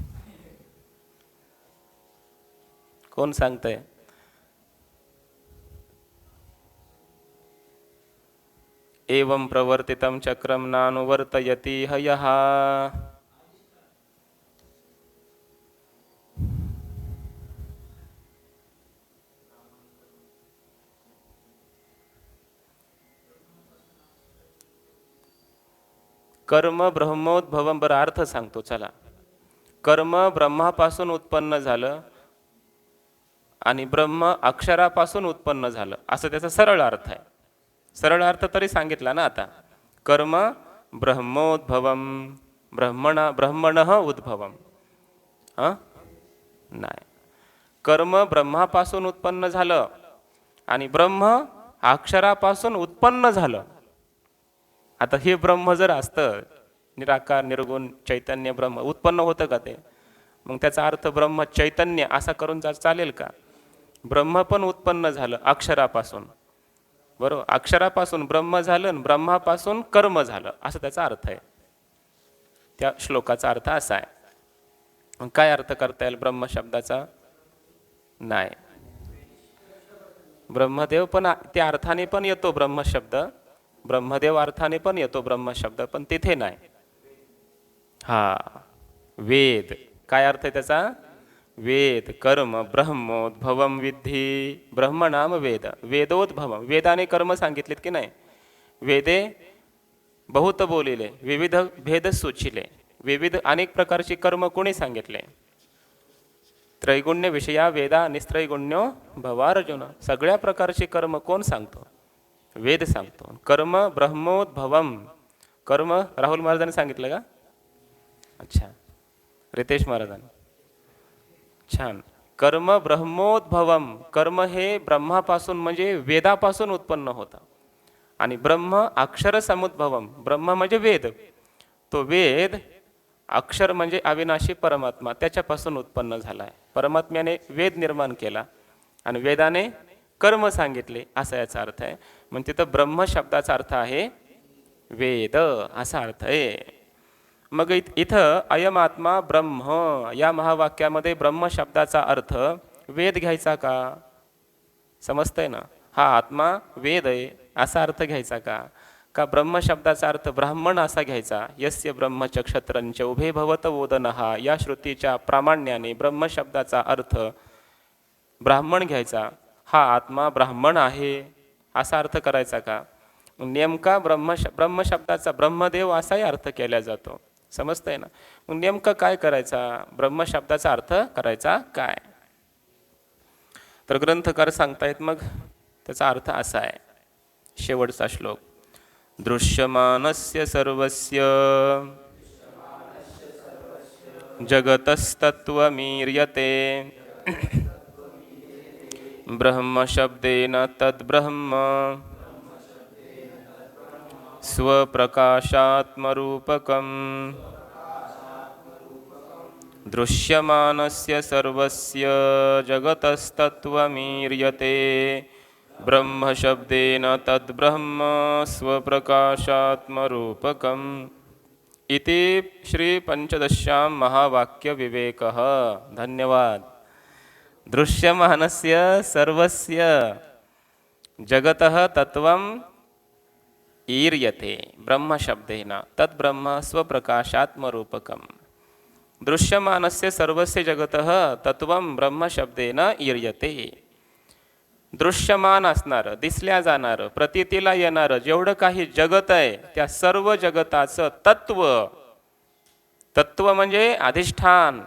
कोण सांगतंय? एवं प्रवर्तितं चक्रम नानुवर्तयति हयः. कर्म ब्रह्मोद्भवम. बरं अर्थ सांगतो चला. कर्म ब्रह्मापासून उत्पन्न झालं आणि ब्रह्म अक्षरापासून उत्पन्न झालं, असं त्याचा सरळ अर्थ आहे. सरळ अर्थ तरी सांगितला ना आता. कर्म ब्रह्मोद्भवम ब्रह्मणः उद्भवम. नाही, कर्म ब्रह्मापासून उत्पन्न झालं आणि ब्रह्म अक्षरापासून उत्पन्न झालं. आता हे ब्रह्म जर असतं, निराकार निर्गुण चैतन्य ब्रह्म, उत्पन्न होतं का ते? मग त्याचा अर्थ ब्रह्म चैतन्य असा करून चालेल का? ब्रह्म पण उत्पन्न झालं अक्षरापासून, बरोबर? अक्षरापासून ब्रह्म झालं आणि ब्रह्मापासून कर्म झालं, असं त्याचा अर्थ आहे. त्या श्लोकाचा अर्थ असा आहे. मग काय अर्थ करता येईल ब्रह्म शब्दाचा? नाही, ब्रह्मदेव पण त्या अर्थाने पण येतो ब्रह्म शब्द, ब्रह्मदेव अर्थाने पण येतो ब्रह्म शब्द, पण तिथे नाही. हा, वेद. काय अर्थ आहे त्याचा? वेद. कर्म ब्रह्मोद्भवम विद्धी ब्रह्म नाम वेद वेदोद्भवम. वेदाने कर्म सांगितलेत की नाही? वेदे बहुत बोलिले विविध भेद सुचिले. विविध अनेक प्रकारची कर्म कोणी सांगितले? त्रैगुण्य विषया वेदा निस्त्रैगुण्यो भवार्जुन. सगळ्या प्रकारची कर्म कोण सांगतो? वेद सांगतो. कर्म ब्रह्मोद्भवम. कर्म राहुल महाराजांनी सांगितलं का? अच्छा, रितेश महाराजांनी. छान. कर्म ब्रह्मोद्भवम. कर्म हे ब्रह्मापासून म्हणजे वेदापासून उत्पन्न होतं. आणि ब्रह्म अक्षर समुद्भवम. ब्रह्म म्हणजे वेद. तो वेद, अक्षर म्हणजे अविनाशी परमात्मा, त्याच्यापासून उत्पन्न झाला आहे. परमात्म्याने वेद निर्माण केला आणि वेदाने कर्म सांगितले, असा याचा अर्थ आहे. म्हणजे तिथं ब्रह्म शब्दाचा अर्थ आहे वेद, असा अर्थ आहे. मग इथं अयम आत्मा ब्रह्म या महावाक्यामध्ये ब्रह्म शब्दाचा अर्थ वेद घ्यायचा का? समजतंय ना? हा आत्मा वेद आहे असा अर्थ घ्यायचा का? का ब्रह्म शब्दाचा अर्थ ब्राह्मण असा घ्यायचा? यस्य ब्रह्मच क्षत्रंच उभे भवत ओदनः या श्रुतीच्या प्रामाण्याने ब्रह्म शब्दाचा अर्थ ब्राह्मण घ्यायचा. हा आत्मा ब्राह्मण आहे असा अर्थ करायचा का? नेमका ब्रह्म शब्दाचा ब्रह्मदेव असाही अर्थ केला जातो. समजतंय ना? मग नेमकं काय करायचा, ब्रह्मशब्दाचा अर्थ करायचा काय? तर ग्रंथकार सांगतायत मग त्याचा अर्थ असा आहे, शेवटचा श्लोक. दृश्यमानस्य सर्वस्य जगतस्तत्त्वमीर्यते ब्रह्मशब्देन तद्ब्रह्म स्वप्रकाशात्मरूपकम्. दृश्यमानस्य सर्वस्य जगतस्तत्त्वमीर्यते ब्रह्मशब्देन तद्ब्रह्म स्वप्रकाशात्मरूपकम्. इति श्री पंचदश्यां महावाक्यविवेकः. धन्यवाद. दृश्यमानस्य सर्वस्य जगतः तत्वम् ईर्यते ब्रह्मशब्देन तद्ब्रह्म स्वप्रकाशात्मरूपकम्. दृश्यमानस्य सर्वस्य जगतः तत्वं ब्रह्मशब्देन ईर्यते. दृश्यमान असणारं, दिसल्या जाणारं, प्रतीतीला येणारं जेवढं काही जगत आहे त्या सर्व जगताचं तत्व, तत्व म्हणजे अधिष्ठान,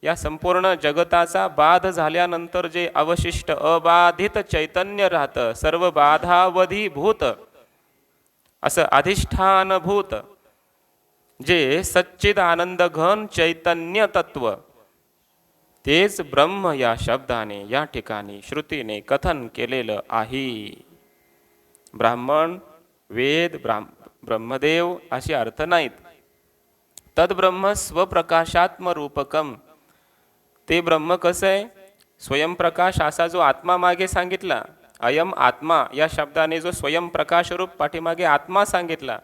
या संपूर्ण जगताचा बाध झाल्यानंतर जे अवशिष्ट अबाधित चैतन्य राहतं, सर्व बाधावधीभूत असं अधिष्ठानभूत जे सच्चिद आनंद घन चैतन्य तत्व, तेच ब्रह्म या शब्दाने या ठिकाणी श्रुतीने कथन केलेलं आहे. ब्राह्मण, वेद, ब्रह्मदेव असे अर्थ नाहीत. तद्ब्रह्म स्वप्रकाशात्मरूपकम. ते ब्रह्म कसं आहे? स्वयंप्रकाश असा जो आत्मा मागे सांगितला, अयम आत्मा या शब्दाने जो स्वयंप्रकाश रूप पाठीमागे आत्मा सांगितला,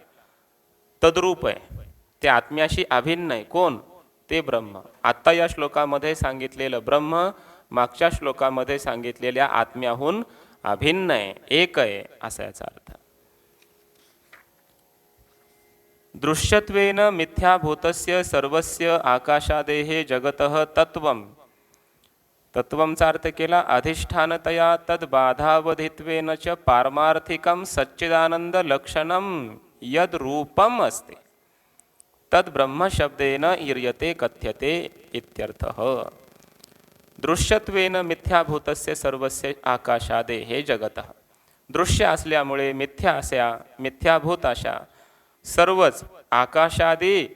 तद्रूप आहे. ते आत्म्याशी अभिन्न आहे. कोण? ते ब्रह्म. आत्ता या श्लोकामध्ये सांगितलेलं ब्रह्म मागच्या श्लोकामध्ये सांगितलेल्या आत्म्याहून अभिन्न आहे, एक आहे, असा याचा अर्थ. दृश्यत्वेन मिथ्याभूतस्य सर्वस्य आकाशादेहे जगतः तत्वम. तत्वमचा अर्थ केला अधिष्ठानतया तद्बाधावधित्वेन च पारमार्थिकं सच्चिदानंद लक्षणं यद रूपम अस्ति तद ब्रह्मशब्देन ईर्यते कथ्यते इत्यर्थः. दृश्यत्वेन मिथ्याभूतस्य सर्वस्य आकाशादेहे जगतः. दृश्य असल्यामुळे मिथ्याभूत अशा सर्वच आकाशादी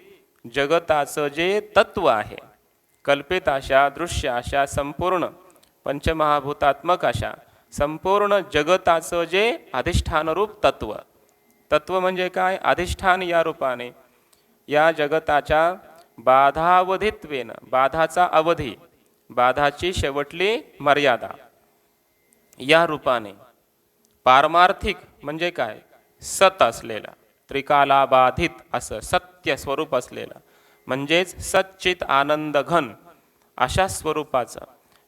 जगताचं जे तत्व आहे, कल्पित अशा, दृश्य अशा, संपूर्ण पंचमहाभूतात्मक अशा संपूर्ण जगताचं जे अधिष्ठानरूप तत्व, तत्व म्हणजे काय? अधिष्ठान या रूपाने या जगताच्या बाधावधित्वेन, बाधाचा अवधी, बाधाची शेवटली मर्यादा या रूपाने, पारमार्थिक म्हणजे काय? सत असलेला, त्रिकालाबाधित असं सत्य स्वरूप असलेलं, म्हणजेच सच्चित आनंद घन अशा स्वरूपाचं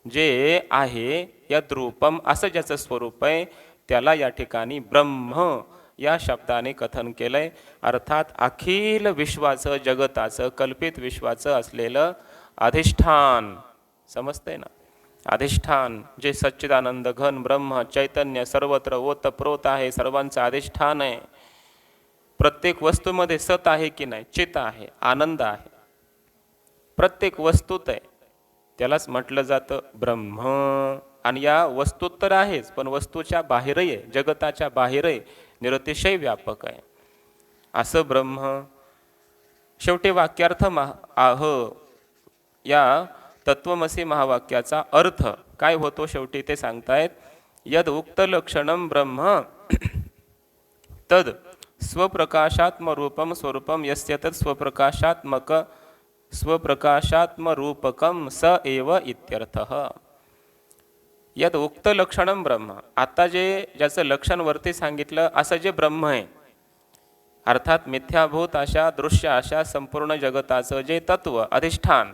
जे आहे, यद्रूपम असं ज्याचं स्वरूप आहे, त्याला या ठिकाणी ब्रह्म या शब्दाने कथन केलंय. अर्थात अखिल विश्वाचं, जगताचं, कल्पित विश्वाचं असलेलं अधिष्ठान. समजतंय ना? अधिष्ठान जे सच्चिदानंद घन ब्रह्म चैतन्य सर्वत्र ओतप्रोत आहे, सर्वांचं अधिष्ठान आहे. प्रत्येक वस्तूमध्ये सत आहे की नाही? चित आहे, आनंद आहे, प्रत्येक वस्तूत आहे. त्यालाच म्हटलं जातं ब्रह्म. आणि या वस्तूत तर आहेच, पण वस्तूच्या बाहेरही आहे, जगताच्या बाहेरही निरतिशय व्यापक आहे असं ब्रह्म. शेवटी वाक्यार्थ या तत्वमसी महावाक्याचा अर्थ काय होतो शेवटी ते सांगतायत. यद उक्त लक्षणम ब्रह्म तद स्वप्रकाशात्मरूपम स्वरूपम यस्य तद स्वप्रकाशात्मरूपकम स एव इत्यर्थः. यद उक्त लक्षणम ब्रह्म. आता जे ज्याचं लक्षण वरती सांगितलं असं जे ब्रह्म आहे, अर्थात मिथ्याभूत अशा, दृश्य अशा संपूर्ण जगताचं जे तत्व, अधिष्ठान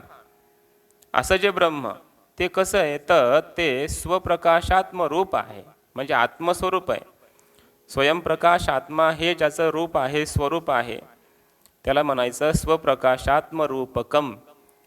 असं जे ब्रह्म, ते कसं आहे? तर ते स्वप्रकाशात्म रूप आहे, म्हणजे आत्मस्वरूप आहे. स्वयंप्रकाश आत्मा हे ज्याचं रूप आहे, स्वरूप आहे, त्याला म्हणायचं स्वप्रकाशात्म रूपकम,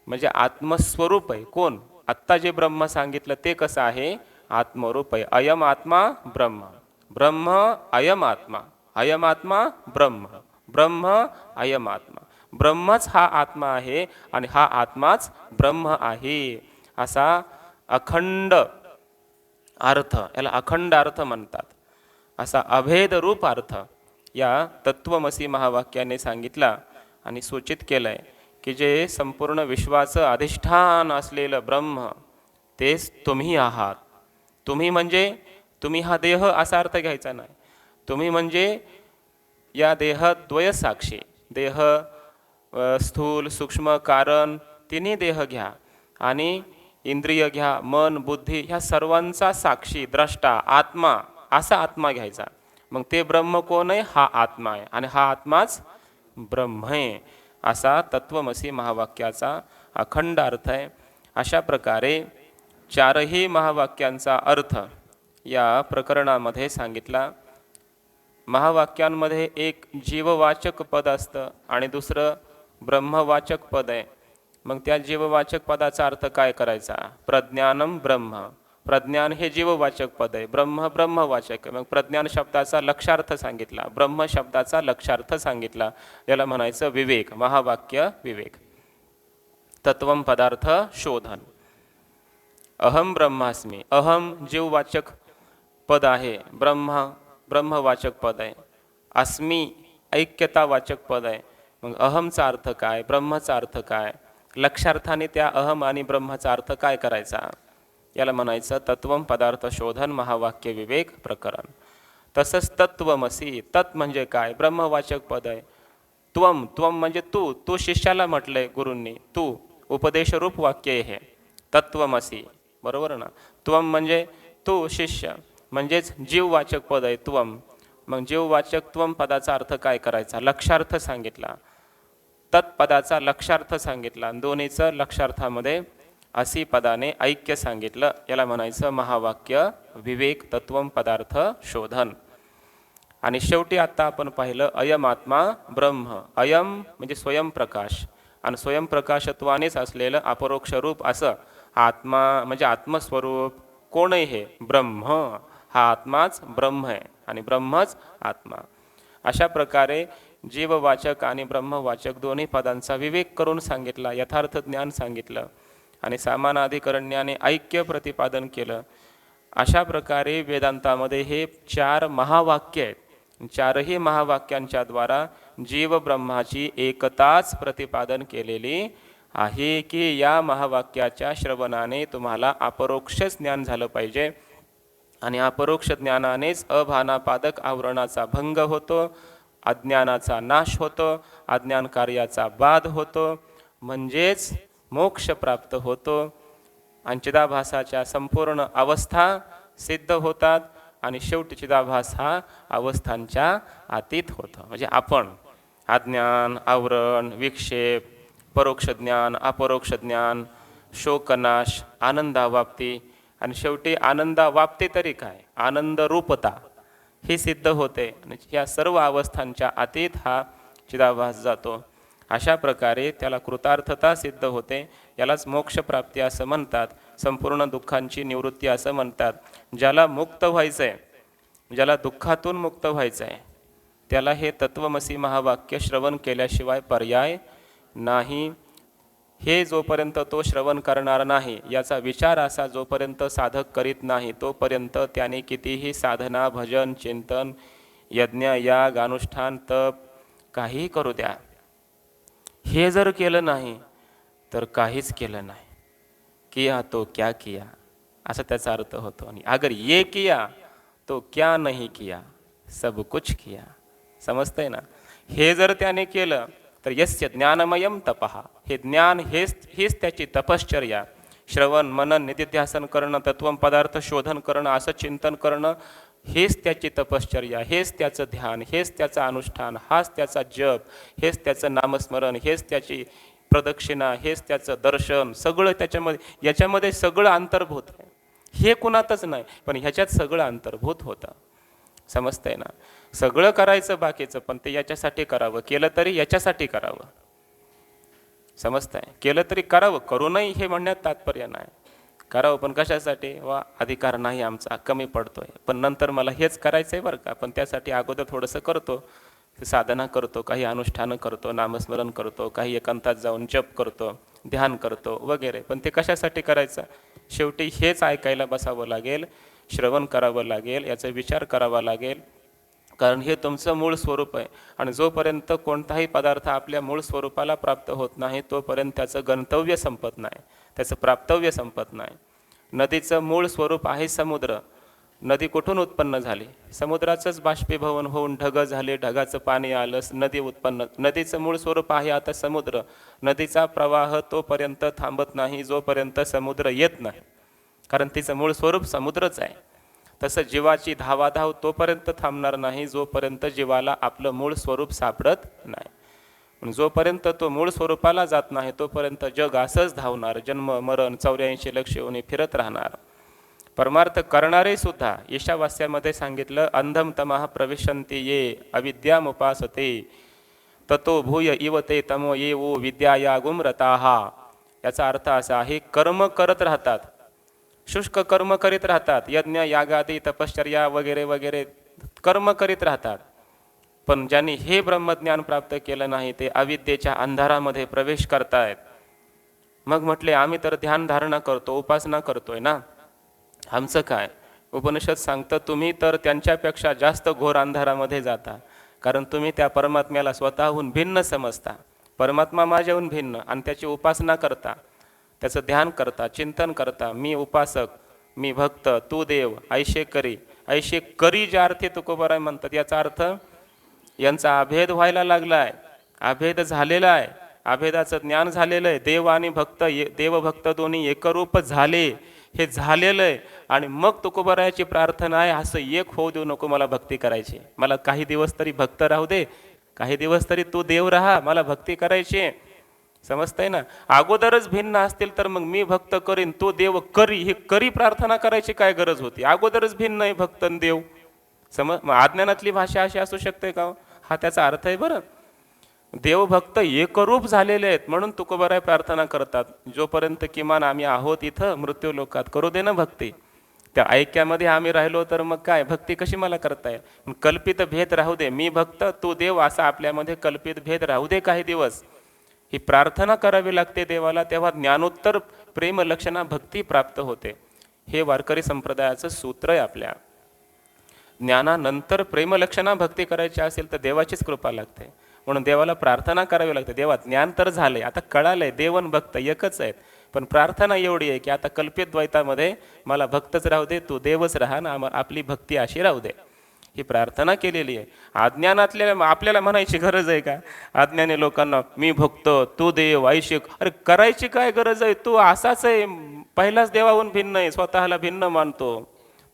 म्हणजे आत्मस्वरूप आहे. कोण? आत्ता जे ब्रह्म सांगितलं ते कसं आहे? आत्मरूप आहे. अयम आत्मा ब्रह्म, ब्रह्म अयम आत्मा, अयम आत्मा ब्रह्म, ब्रह्म अयम आत्मा. ब्रह्मच हा आत्मा आहे आणि हा आत्माच ब्रह्म आहे, असा अखंड अर्थ, याला अखंड अर्थ म्हणतात. असा अभेद रूप अर्थ या तत्वमसी महावाक्याने सांगितला आणि सूचित केलंय की जे संपूर्ण विश्वाचं अधिष्ठान असलेलं ब्रह्म तेच तुम्ही आहात. तुम्ही म्हणजे तुम्ही हा देह असा अर्थ घ्यायचा नाही. तुम्ही म्हणजे या देहद्वय साक्षी, देह स्थूल सूक्ष्म कारण तिन्ही देह घ्या आणि इंद्रिय घ्या, मन बुद्धी ह्या सर्वांचा साक्षी द्रष्टा आत्मा, असा आत्मा घ्यायचा. मग ते ब्रह्म कोण आहे? हा आत्मा आहे आणि हा आत्माच ब्रह्म आहे, असा तत्वमसी महावाक्याचा अखंड अर्थ आहे. अशा प्रकारे चारही महावाक्यांचा अर्थ या प्रकरणामध्ये सांगितला. महावाक्यांमध्ये एक जीववाचक पद असतं आणि दुसरं ब्रह्मवाचक पद आहे. मग त्या जीववाचक पदाचा अर्थ काय करायचा? प्रज्ञानम ब्रह्म, प्रज्ञान हे जीववाचक पद आहे, ब्रह्म ब्रह्मवाचक. मग प्रज्ञान शब्दाचा लक्षार्थ सांगितला, ब्रह्म शब्दाचा लक्षार्थ सांगितला. याला म्हणायचं विवेक, महावाक्य विवेक. तत्वम पदार्थ शोधन. अहम ब्रह्मास्मी, अहम जीववाचक पद आहे, ब्रह्म ब्रह्मवाचक पद आहे, अस्मी ऐक्यतावाचक पद आहे. मग अहमचा अर्थ काय, ब्रह्मचा अर्थ काय, लक्षार्थाने त्या अहम आणि ब्रह्माचा अर्थ काय करायचा? याला म्हणायचं तत्वम पदार्थ शोधन महावाक्य विवेक प्रकरण. तसंच तत्वमसी, तत् म्हणजे काय? ब्रह्मवाचक पद आहे. त्वम, त्वम म्हणजे तू, तू शिष्याला म्हटलंय गुरूंनी, तू उपदेशरूप वाक्य आहे हे तत्वमसी, बरोबर ना? त्वम म्हणजे तू शिष्य, म्हणजेच जीववाचक पद आहे त्वम. मग जीववाचक त्वम पदाचा अर्थ काय करायचा? लक्षार्थ सांगितला. तत्पदाचा लक्षार्थ सांगितला. दोन्हीचं लक्षार्थामध्ये असी पदाने ऐक्य सांगितलं. याला म्हणायचं महावाक्य विवेक तत्वम पदार्थ शोधन. आणि शेवटी आता आपण पाहिलं अयम आत्मा ब्रह्म. अयम म्हणजे स्वयंप्रकाश आणि स्वयंप्रकाशत्वानेच असलेलं अपरोक्ष रूप असं आत्मा म्हणजे आत्मस्वरूप. कोण आहे हे? ब्रह्म. हा आत्माच ब्रह्म आहे आणि ब्रह्मच आत्मा. अशा प्रकारे जीववाचक आणि ब्रह्मवाचक दोन्ही पदांचा विवेक करून सांगितला, यथार्थ ज्ञान सांगितलं आणि सामानाधिकरण्याने ऐक्य प्रतिपादन केलं. अशा प्रकारे वेदांतामध्ये हे 4 महावाक्य आहेत. चारही महावाक्यांच्या द्वारा जीव ब्रह्माची एकताच प्रतिपादन केलेली आहे की या महावाक्याच्या श्रवणाने तुम्हाला अपरोक्ष ज्ञान झालं पाहिजे आणि अपरोक्ष ज्ञानानेच अभानापादक आवरणाचा भंग होतो, अज्ञानाचा नाश होतो, अज्ञान कार्याचा बाध होतो, म्हणजेच मोक्ष प्राप्त होतो. आणि चिदाभासाच्या संपूर्ण अवस्था सिद्ध होतात आणि शेवटी चिदाभास हा अवस्थांच्या अतीत होतो. म्हणजे आपण अज्ञान, आवरण, विक्षेप, परोक्ष ज्ञान, अपरोक्ष ज्ञान, शोकनाश, आनंदावाप्ती आणि शेवटी आनंदावाप्ती तरी काय? आनंद रूपता ही सिद्ध होते. या सर्व अवस्थांच्या अतीत हा चिदाभास जातो. अशा प्रकारे त्याला कृतार्थता सिद्ध होते. यालाच मोक्षप्राप्ती असं म्हणतात, संपूर्ण दुःखांची निवृत्ती असं म्हणतात. ज्याला मुक्त व्हायचं आहे, ज्याला दुःखातून मुक्त व्हायचं आहे, त्याला हे तत्वमसी महावाक्य श्रवण केल्याशिवाय पर्याय नाही. हे जोपर्यंत तो श्रवण करणार नाही, याचा विचार असा जोपर्यंत साधक करीत नाही, तोपर्यंत त्याने कितीही साधना, भजन, चिंतन, यज्ञ, याग, अनुष्ठान, तप काही करू द्या, हे जर केलं नाही तर काहीच केलं नाही. किया तो क्या किया असा त्याचा अर्थ होतो. आणि अगर ये किया तो क्या नहीं किया, सब कुछ किया. समजतंय ना? हे जर त्याने केलं तर यस्य ज्ञानमयम तपहा, हे ज्ञान हेच त्याची तपश्चर्या. श्रवण, मनन, निधिध्यासन करणं, तत्वम पदार्थ शोधन करणं, असं चिंतन करणं, हेच त्याची तपश्चर्या, हेच त्याचं ध्यान, हेच त्याचं अनुष्ठान, हाच त्याचा जप, हेच त्याचं नामस्मरण, हेच त्याची प्रदक्षिणा, हेच त्याचं दर्शन, सगळं त्याच्यामध्ये, याच्यामध्ये सगळं अंतर्भूत आहे. हे कुणातच नाही, पण ह्याच्यात सगळं अंतर्भूत होतं. समजतंय ना? सगळं करायचं बाकीचं, पण ते याच्यासाठी करावं, केलं तरी याच्यासाठी करावं. समजतंय? केलं तरी करावं, करू नये हे म्हणण्यात तात्पर्य नाही. करावं पण कशासाठी? वा अधिकार नाही आमचा, कमी पडतोय, पण नंतर मला हेच करायचं आहे बरं का, पण त्यासाठी अगोदर थोडंसं करतो, साधना करतो, काही अनुष्ठानं करतो, नामस्मरण करतो, काही एकांतात जाऊन जप करतो, ध्यान करतो वगैरे. पण ते कशासाठी करायचं? शेवटी हेच ऐकायला बसावं लागेल, श्रवण करावं लागेल, याचा विचार करावा लागेल. कारण हे तुमचं मूळ स्वरूप आहे. आणि जोपर्यंत कोणताही पदार्थ आपल्या मूळ स्वरूपाला प्राप्त होत नाही तोपर्यंत त्याचं गंतव्य संपत नाही, त्याचं प्राप्तव्य संपत नाही. नदीचं मूळ स्वरूप आहे समुद्र. नदी कुठून उत्पन्न झाली? समुद्राचंच बाष्पीभवन होऊन ढग झाले, ढगाचं पाणी आलं, नदी उत्पन्न. नदीचं मूळ स्वरूप आहे आता समुद्र. नदीचा प्रवाह तोपर्यंत थांबत नाही जोपर्यंत समुद्र येत नाही, कारण तिचं मूळ स्वरूप समुद्रच आहे. तसं जीवाची धावाधाव तोपर्यंत थांबणार नाही जोपर्यंत जीवाला आपलं मूळ स्वरूप सापडत नाही. जोपर्यंत तो मूळ स्वरूपाला जात नाही तोपर्यंत जग असंच धावणार, जन्म मरण 84 लक्ष येऊन फिरत राहणार. परमार्थ करणारे सुद्धा ईशावास्यामध्ये सांगितलं, अंधम तमः प्रविशन्ति ये अविद्यामुपासते ततो भूय इव ते तमो ये वो विद्याया गुमरताहा. याचा अर्थ असा आहे, कर्म करत राहतात, शुष्क कर्म करीत राहतात, यज्ञ यागादी तपश्चर्या वगैरे वगैरे कर्म करीत राहतात. पण ज्यांनी हे ब्रह्मज्ञान प्राप्त केलं नाही ते अविद्येच्या अंधारामध्ये प्रवेश करतायत. मग म्हटले, आम्ही तर ध्यान धारणा करतो, उपासना करतोय ना, आमचं काय? उपनिषद सांगतं, तुम्ही तर त्यांच्यापेक्षा जास्त घोर अंधारामध्ये जाता, कारण तुम्ही त्या परमात्म्याला स्वतःहून भिन्न समजता. परमात्मा माझ्याहून भिन्न, आणि त्याची उपासना करता, त्याचं ध्यान करता, चिंतन करता. मी उपासक, मी भक्त, तू देव, ऐशे करी. ऐशे करी ज्या अर्थी तुकोबाराय म्हणतात, याचा अर्थ यांचा अभेद व्हायला लागला आहे, अभेद झालेला आहे, अभेदाचं ज्ञान झालेलं आहे. देव आणि भक्त, देवभक्त दोन्ही एकरूप झाले, हे झालेलं आहे. आणि मग तुकोबारायाची प्रार्थना आहे, असं एक होऊ देऊ नको मला भक्ती करायची, मला काही दिवस तरी भक्त राहू दे, काही दिवस तरी तू देव राहा, मला भक्ती करायची. समजतंय ना? अगोदरच भिन्न असतील तर मग मी भक्त करीन, तो देव करी, हे करी प्रार्थना करायची काय गरज होती? अगोदरच भिन्न आहे भक्त आणि देव. मग अज्ञानातली भाषा अशी असू शकते का? हा त्याचा अर्थ आहे. बरं, देवभक्त एकरूप झालेले आहेत म्हणून तुकोबाराय प्रार्थना करतात, जोपर्यंत किमान आम्ही आहोत इथं मृत्यू लोकात, करू दे ना भक्ती. त्या ऐक्यामध्ये आम्ही राहिलो तर मग काय, भक्ती कशी मला करता येईल? कल्पित भेद राहू दे, मी भक्त तू देव, असा आपल्यामध्ये कल्पित भेद राहू दे काही दिवस. ही प्रार्थना करावी लागते देवाला, तेव्हा ज्ञानोत्तर प्रेम लक्षणा भक्ती प्राप्त होते. हे वारकरी संप्रदायाचं सूत्र आहे. आपल्या ज्ञानानंतर प्रेमलक्षणा भक्ती करायची असेल तर देवाचीच कृपा लागते, म्हणून देवाला प्रार्थना करावी लागते. देवा ज्ञान तर झाले, आता कळालंय देवन भक्त एकच आहेत, पण प्रार्थना एवढी आहे की आता कल्पित द्वैतामध्ये मला भक्तच राहू दे, तू देवच राहा ना, आपली भक्ती अशी राहू दे. ही प्रार्थना केलेली आहे. अज्ञानातल्या आपल्याला म्हणायची गरज आहे का? अज्ञानी लोकांना मी भक्त तू देव ऐशिक, अरे करायची काय गरज आहे? तू असाच आहे, पहिलाच देवाहून भिन्न आहे, स्वतःला भिन्न मानतो,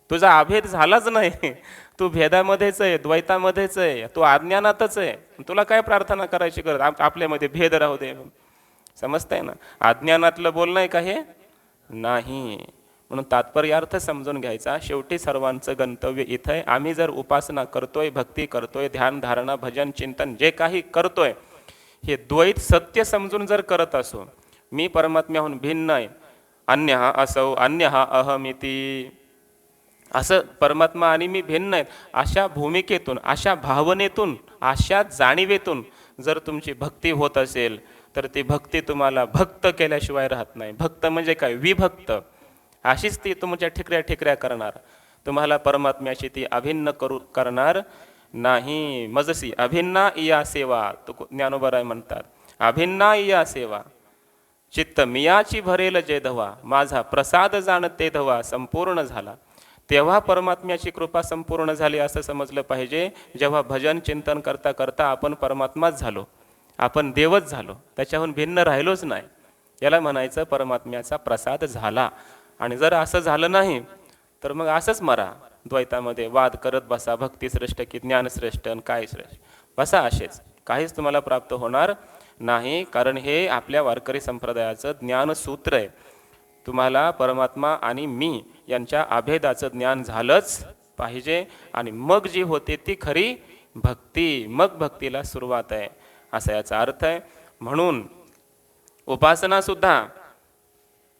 तुझा अभेद झालाच नाही, तू भेदामध्येच आहे, द्वैतामध्येच आहे, तू अज्ञानातच आहे, तुला काय प्रार्थना करायची गरज? आपल्यामध्ये भेद राहू दे. समजतंय ना? अज्ञानातलं बोलणं आहे का हे? नाही. म्हणून तात्पर्यार्थ समजून घ्यायचा. शेवटी सर्वांचं गंतव्य इथं आहे. आम्ही जर उपासना करतोय, भक्ती करतोय, ध्यान धारणा भजन चिंतन जे काही करतोय, हे द्वैत सत्य समजून जर करत असो, मी परमात्म्याहून भिन्न आहे, अन्य हा असौ अन्य हा अहमिती, असं परमात्मा आणि मी भिन्न आहेत, अशा भूमिकेतून, अशा भावनेतून, अशा जाणीवेतून जर तुमची भक्ती होत असेल तर ती भक्ती तुम्हाला भक्त केल्याशिवाय राहत नाही. भक्त म्हणजे काय? विभक्त. अशीच ती तुमच्या ठिकऱ्या ठिकऱ्या करणार, तुम्हाला परमात्म्याशी ती अभिन्न करणार नाही. मजसी अभिन्ना इया सेवा, तो ज्ञानोबराय म्हणतात, अभिन्ना इया सेवा. चित्त मियाची भरेल जे धवा, माझा प्रसाद जाणते धवा संपूर्ण झाला. तेव्हा परमात्म्याची कृपा संपूर्ण झाली असं समजलं पाहिजे, जेव्हा भजन चिंतन करता करता आपण परमात्माच झालो, आपण देवच झालो, त्याच्याहून भिन्न राहिलोच नाही. याला म्हणायचं परमात्म्याचा प्रसाद झाला. आणि जर असं झालं नाही तर मग असंच मरा, द्वैतामध्ये वाद करत बसा, भक्ती श्रेष्ठ की ज्ञान श्रेष्ठ आणि काय श्रेष्ठ, बसा असेच, काहीच तुम्हाला प्राप्त होणार नाही. कारण हे आपल्या वारकरी संप्रदायाचं ज्ञानसूत्र आहे. तुम्हाला परमात्मा आणि मी यांच्या अभेदाचं ज्ञान झालंच पाहिजे, आणि मग जी होते ती खरी भक्ती, मग भक्तीला सुरुवात आहे, असा याचा अर्थ आहे. म्हणून उपासना सुद्धा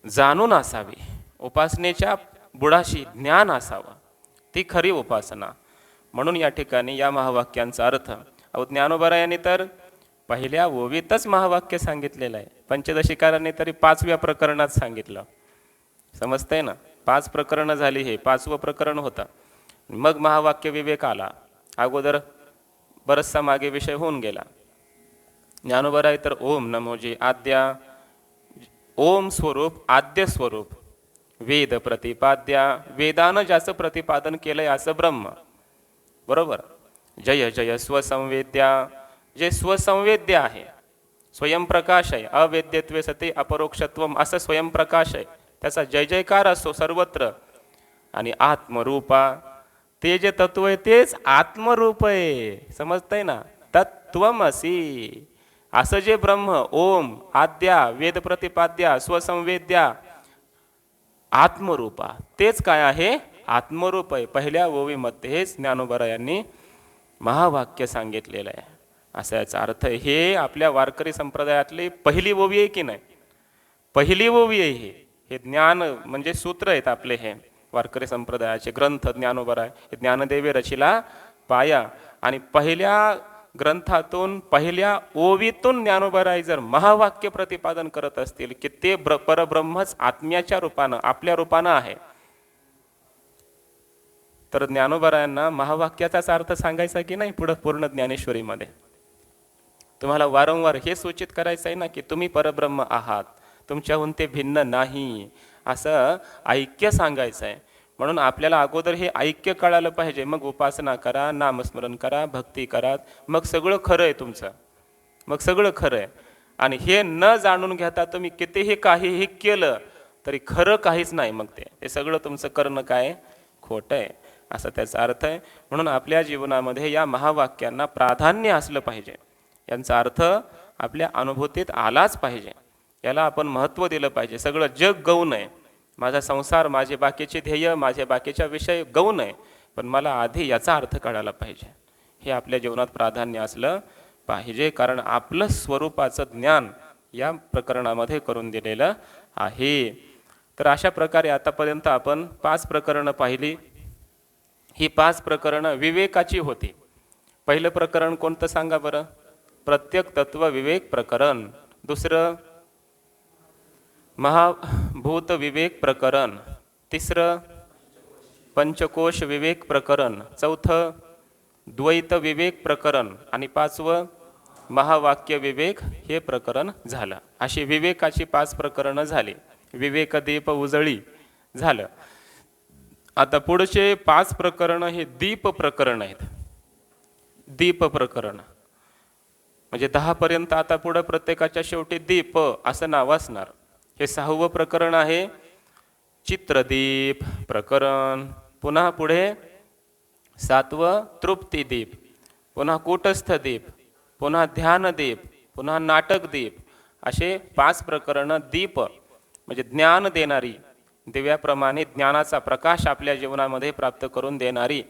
जाणून असावी, उपासनेच्या बुडाशी ज्ञान असावं, ती खरी उपासना. म्हणून या ठिकाणी या महावाक्यांचा अर्थ अहो ज्ञानोबरायांनी तर पहिल्या ओवीतच महावाक्य सांगितलेलं आहे. पंचदशिकारांनी तरी 5व्या प्रकरणात सांगितलं. समजतंय ना? 5 प्रकरणं झाली, हे 5वं प्रकरण होतं. मग महावाक्य विवेक आला. अगोदर बरचसा मागे विषय होऊन गेला. ज्ञानोबराय तर ओम नमोजी आद्या, ओम स्वरूप आद्य स्वरूप, वेद प्रतिपाद्या, वेदानं ज्याचं प्रतिपादन केलंय असं ब्रह्म. बरोबर. जय जय स्वसंवेद्या, जे स्वसंवेद्य आहे, स्वयंप्रकाश आहे, अवेद्यत्वे सती अपरोक्षत्वम असं स्वयंप्रकाश आहे, त्याचा जय जयकार असतो सर्वत्र. आणि आत्मरूपा, ते जे तत्व आहे तेच आत्मरूप आहे. समजतंय ना? तत्त्वमसी असं जे ब्रह्म, ओम आद्या, वेद प्रतिपाद्या, स्वसंवेद्या, आत्मरूपा, तेच काय आहे? आत्मरूप आहे. पहिल्या ओवीमध्येच ज्ञानोबरायांनी महावाक्य सांगितलेलं आहे. असा याचा अर्थ. हे आपल्या वारकरी संप्रदायातली पहिली ओवी आहे की नाही? पहिली ओवी आहे. हे ज्ञान म्हणजे सूत्र आहेत आपले, हे वारकरी संप्रदायाचे ग्रंथ. ज्ञानोबराय ज्ञानदेवे रचिला पाया, आणि पहिल्या ग्रंथातून, पहिल्या ओवीतून ज्ञानोबराय जर महावाक्य प्रतिपादन करत असतील की ते परब्रह्मच आत्म्याच्या रूपानं, आपल्या रूपानं आहे, तर ज्ञानोबरायांना महावाक्याचाच अर्थ सांगायचा की नाही पुढं पूर्ण ज्ञानेश्वरीमध्ये? तुम्हाला वारंवार हे सूचित करायचं आहे ना की तुम्ही परब्रह्म आहात, तुमच्याहून ते भिन्न नाही, असं ऐक्य सांगायचं आहे. म्हणून आपल्याला अगोदर हे ऐक्य कळालं पाहिजे. मग उपासना करा, नामस्मरण करा, भक्ती करा, मग सगळं खरं आहे तुमचं, मग सगळं खरं आहे. आणि हे न जाणून घेता तुम्ही कितीही काहीही केलं तरी खरं काहीच नाही. मग ते सगळं तुमचं करणं काय? खोटं आहे, असा त्याचा अर्थ आहे. म्हणून आपल्या जीवनामध्ये या महावाक्यांना प्राधान्य असलं पाहिजे. यांचा अर्थ आपल्या अनुभूतीत आलाच पाहिजे. याला आपण महत्त्व दिलं पाहिजे. सगळं जग गौण आहे, माझा संसार, माझे बाकीचे ध्येय, माझे बाकीच्या विषय गौण आहे, पण मला आधी याचा अर्थ कळायला पाहिजे. हे आपल्या जीवनात प्राधान्य असलं पाहिजे, कारण आपलं स्वरूपाचं ज्ञान या प्रकरणामध्ये करून दिलेलं आहे. तर अशा प्रकारे आतापर्यंत आपण 5 प्रकरणं पाहिली. ही 5 प्रकरणं विवेकाची होती. पहिलं प्रकरण कोणतं सांगा बरं? प्रत्येक तत्व विवेक प्रकरण. दुसरं महाभूत विवेक प्रकरण. तिसरं पंचकोश विवेक प्रकरण. चौथं द्वैत विवेक प्रकरण. आणि 5वं महावाक्य विवेक हे प्रकरण झालं. अशी विवेकाची 5 प्रकरणं झाली. विवेक दीप उजळी झालं. आता पुढचे 5 प्रकरण हे दीप प्रकरण आहेत. दीप प्रकरण म्हणजे 10 पर्यंत. आता पुढे प्रत्येकाच्या शेवटी दीप असं नाव असणार. हे 6वं प्रकरण आहे चित्रदीप प्रकरण. पुन्हा पुढे 7वं तृप्तिदीप, पुन्हा कूटस्थ दीप, पुन्हा ध्यानदीप, पुन्हा नाटकदीप. असे 5 प्रकरणं दीप म्हणजे ज्ञान देणारी, दिव्याप्रमाणे ज्ञानाचा प्रकाश आपल्या जीवनामध्ये प्राप्त करून देणारी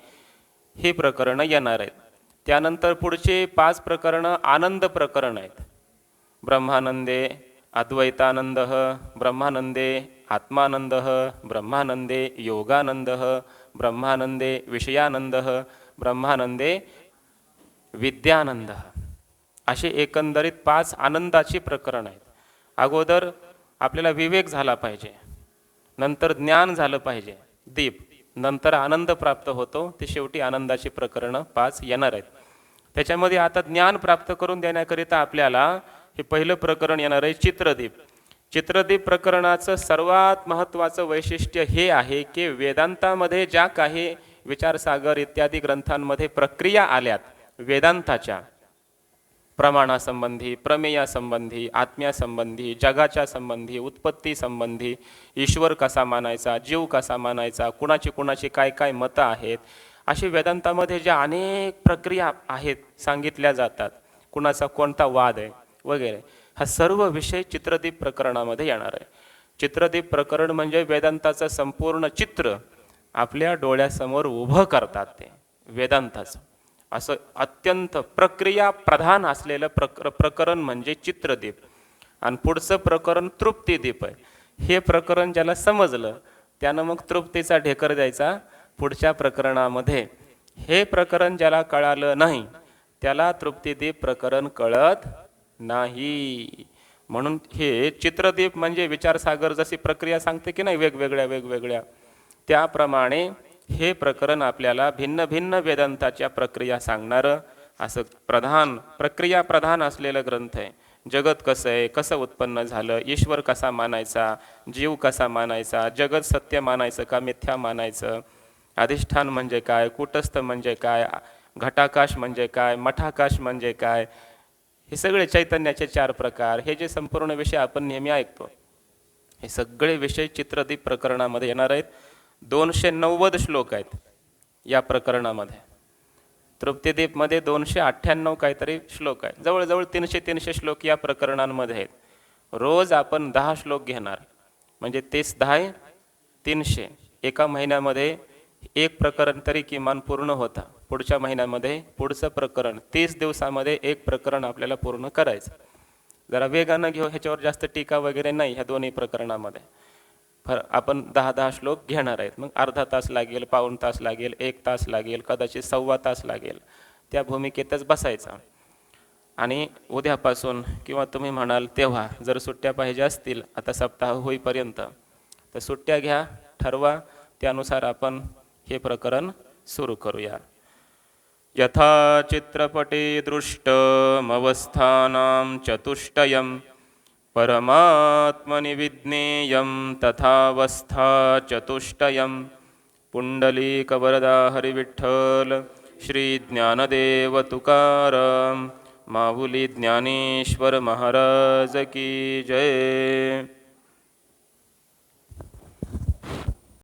ही प्रकरणं येणार आहेत. त्यानंतर पुढचे 5 प्रकरणं आनंद प्रकरण आहेत. ब्रह्मानंदे अद्वैतानंद, ब्रह्मानंदे आत्मानंद, ब्रह्मानंदे योगानंद, ब्रह्मानंदे विषयानंद, ब्रह्मानंदे विद्यानंद. असे एकंदरीत 5 आनंदाची प्रकरण आहेत. अगोदर आपल्याला विवेक झाला पाहिजे, नंतर ज्ञान झालं पाहिजे दीप, नंतर आनंद प्राप्त होतो. ते शेवटी आनंदाची प्रकरणं 5 येणार आहेत. त्याच्यामध्ये आता ज्ञान प्राप्त करून देण्याकरिता आपल्याला हे पहिलं प्रकरण येणार आहे चित्रदीप. चित्रदीप प्रकरणाचं सर्वात महत्त्वाचं वैशिष्ट्य हे आहे की वेदांतामध्ये ज्या काही विचारसागर इत्यादी ग्रंथांमध्ये प्रक्रिया आल्यात वेदांताच्या, प्रमाणासंबंधी, प्रमेयासंबंधी, आत्म्यासंबंधी, जगाच्या संबंधी, उत्पत्ती संबंधी, ईश्वर कसा मानायचा, जीव कसा मानायचा, कुणाची काय काय मतं आहेत, अशी वेदांतामध्ये ज्या अनेक प्रक्रिया आहेत सांगितल्या जातात, कुणाचा कोणता वाद आहे वगैरे, हा सर्व विषय चित्रदीप प्रकरणामध्ये येणार आहे. चित्रदीप प्रकरण म्हणजे वेदांताचं संपूर्ण चित्र आपल्या डोळ्यासमोर उभं करतात ते वेदांताचं. असं अत्यंत प्रक्रिया प्रधान असलेलं प्रकरण म्हणजे चित्रदीप. आणि पुढचं प्रकरण तृप्तिदीप आहे. हे प्रकरण ज्याला समजलं त्यानं मग तृप्तीचा ढेकर द्यायचा पुढच्या प्रकरणामध्ये. हे प्रकरण ज्याला कळालं नाही त्याला तृप्तिदीप प्रकरण कळत नाही. म्हणून हे चित्रदीप म्हणजे विचारसागर जशी प्रक्रिया सांगते की नाही वेगवेगळ्या, त्याप्रमाणे हे प्रकरण आपल्याला भिन्न भिन्न वेदांताच्या प्रक्रिया सांगणारं असं प्रक्रिया प्रधान असलेलं ग्रंथ आहे. जगत कसं आहे, कसं उत्पन्न झालं, ईश्वर कसा मानायचा, जीव कसा मानायचा, जगत सत्य मानायचं का मिथ्या मानायचं, अधिष्ठान म्हणजे काय, कूटस्थ म्हणजे काय, घटाकाश म्हणजे काय, मठाकाश म्हणजे काय, हे सगळे चैतन्याचे 4 प्रकार, हे जे संपूर्ण विषय आपण नेहमी ऐकतो, हे सगळे विषय चित्रदीप प्रकरणामध्ये येणार आहेत. 290 श्लोक आहेत या प्रकरणामध्ये. तृप्तिदीपमध्ये 298 काहीतरी श्लोक आहेत. जवळजवळ 300 श्लोक या प्रकरणांमध्ये आहेत. रोज आपण 10 श्लोक घेणार, म्हणजे 30 10 300. एका महिन्यामध्ये एक प्रकरण तरी किमान पूर्ण होता. पुढच्या महिन्यामध्ये पुढचं प्रकरण, 30 दिवसामध्ये एक प्रकरण आपल्याला पूर्ण करायचं. जरा वेगानं घेऊ, ह्याच्यावर जास्त टीका वगैरे नाही ह्या दोन्ही प्रकरणामध्ये. आपण 10 श्लोक घेणार आहेत. मग अर्धा तास लागेल, पाऊण तास लागेल, 1 तास लागेल, कदाचित 1.25 तास लागेल. त्या भूमिकेतच बसायचा. आणि उद्यापासून किंवा तुम्ही म्हणाल तेव्हा जर सुट्ट्या पाहिजे असतील आता सप्ताह होईपर्यंत, तर सुट्ट्या घ्या, ठरवा, त्यानुसार आपण हे प्रकरण सुरू करूया. यथा चित्रपटे दृष्टमवस्थानां चतुष्टयं परमात्मनि विज्ञेयं तथावस्था चतुष्टयं. पुंडलीकवरदा हरिविठ्ठल श्री ज्ञानदेव तुकाराम माऊली ज्ञानेश्वर महाराज की जय.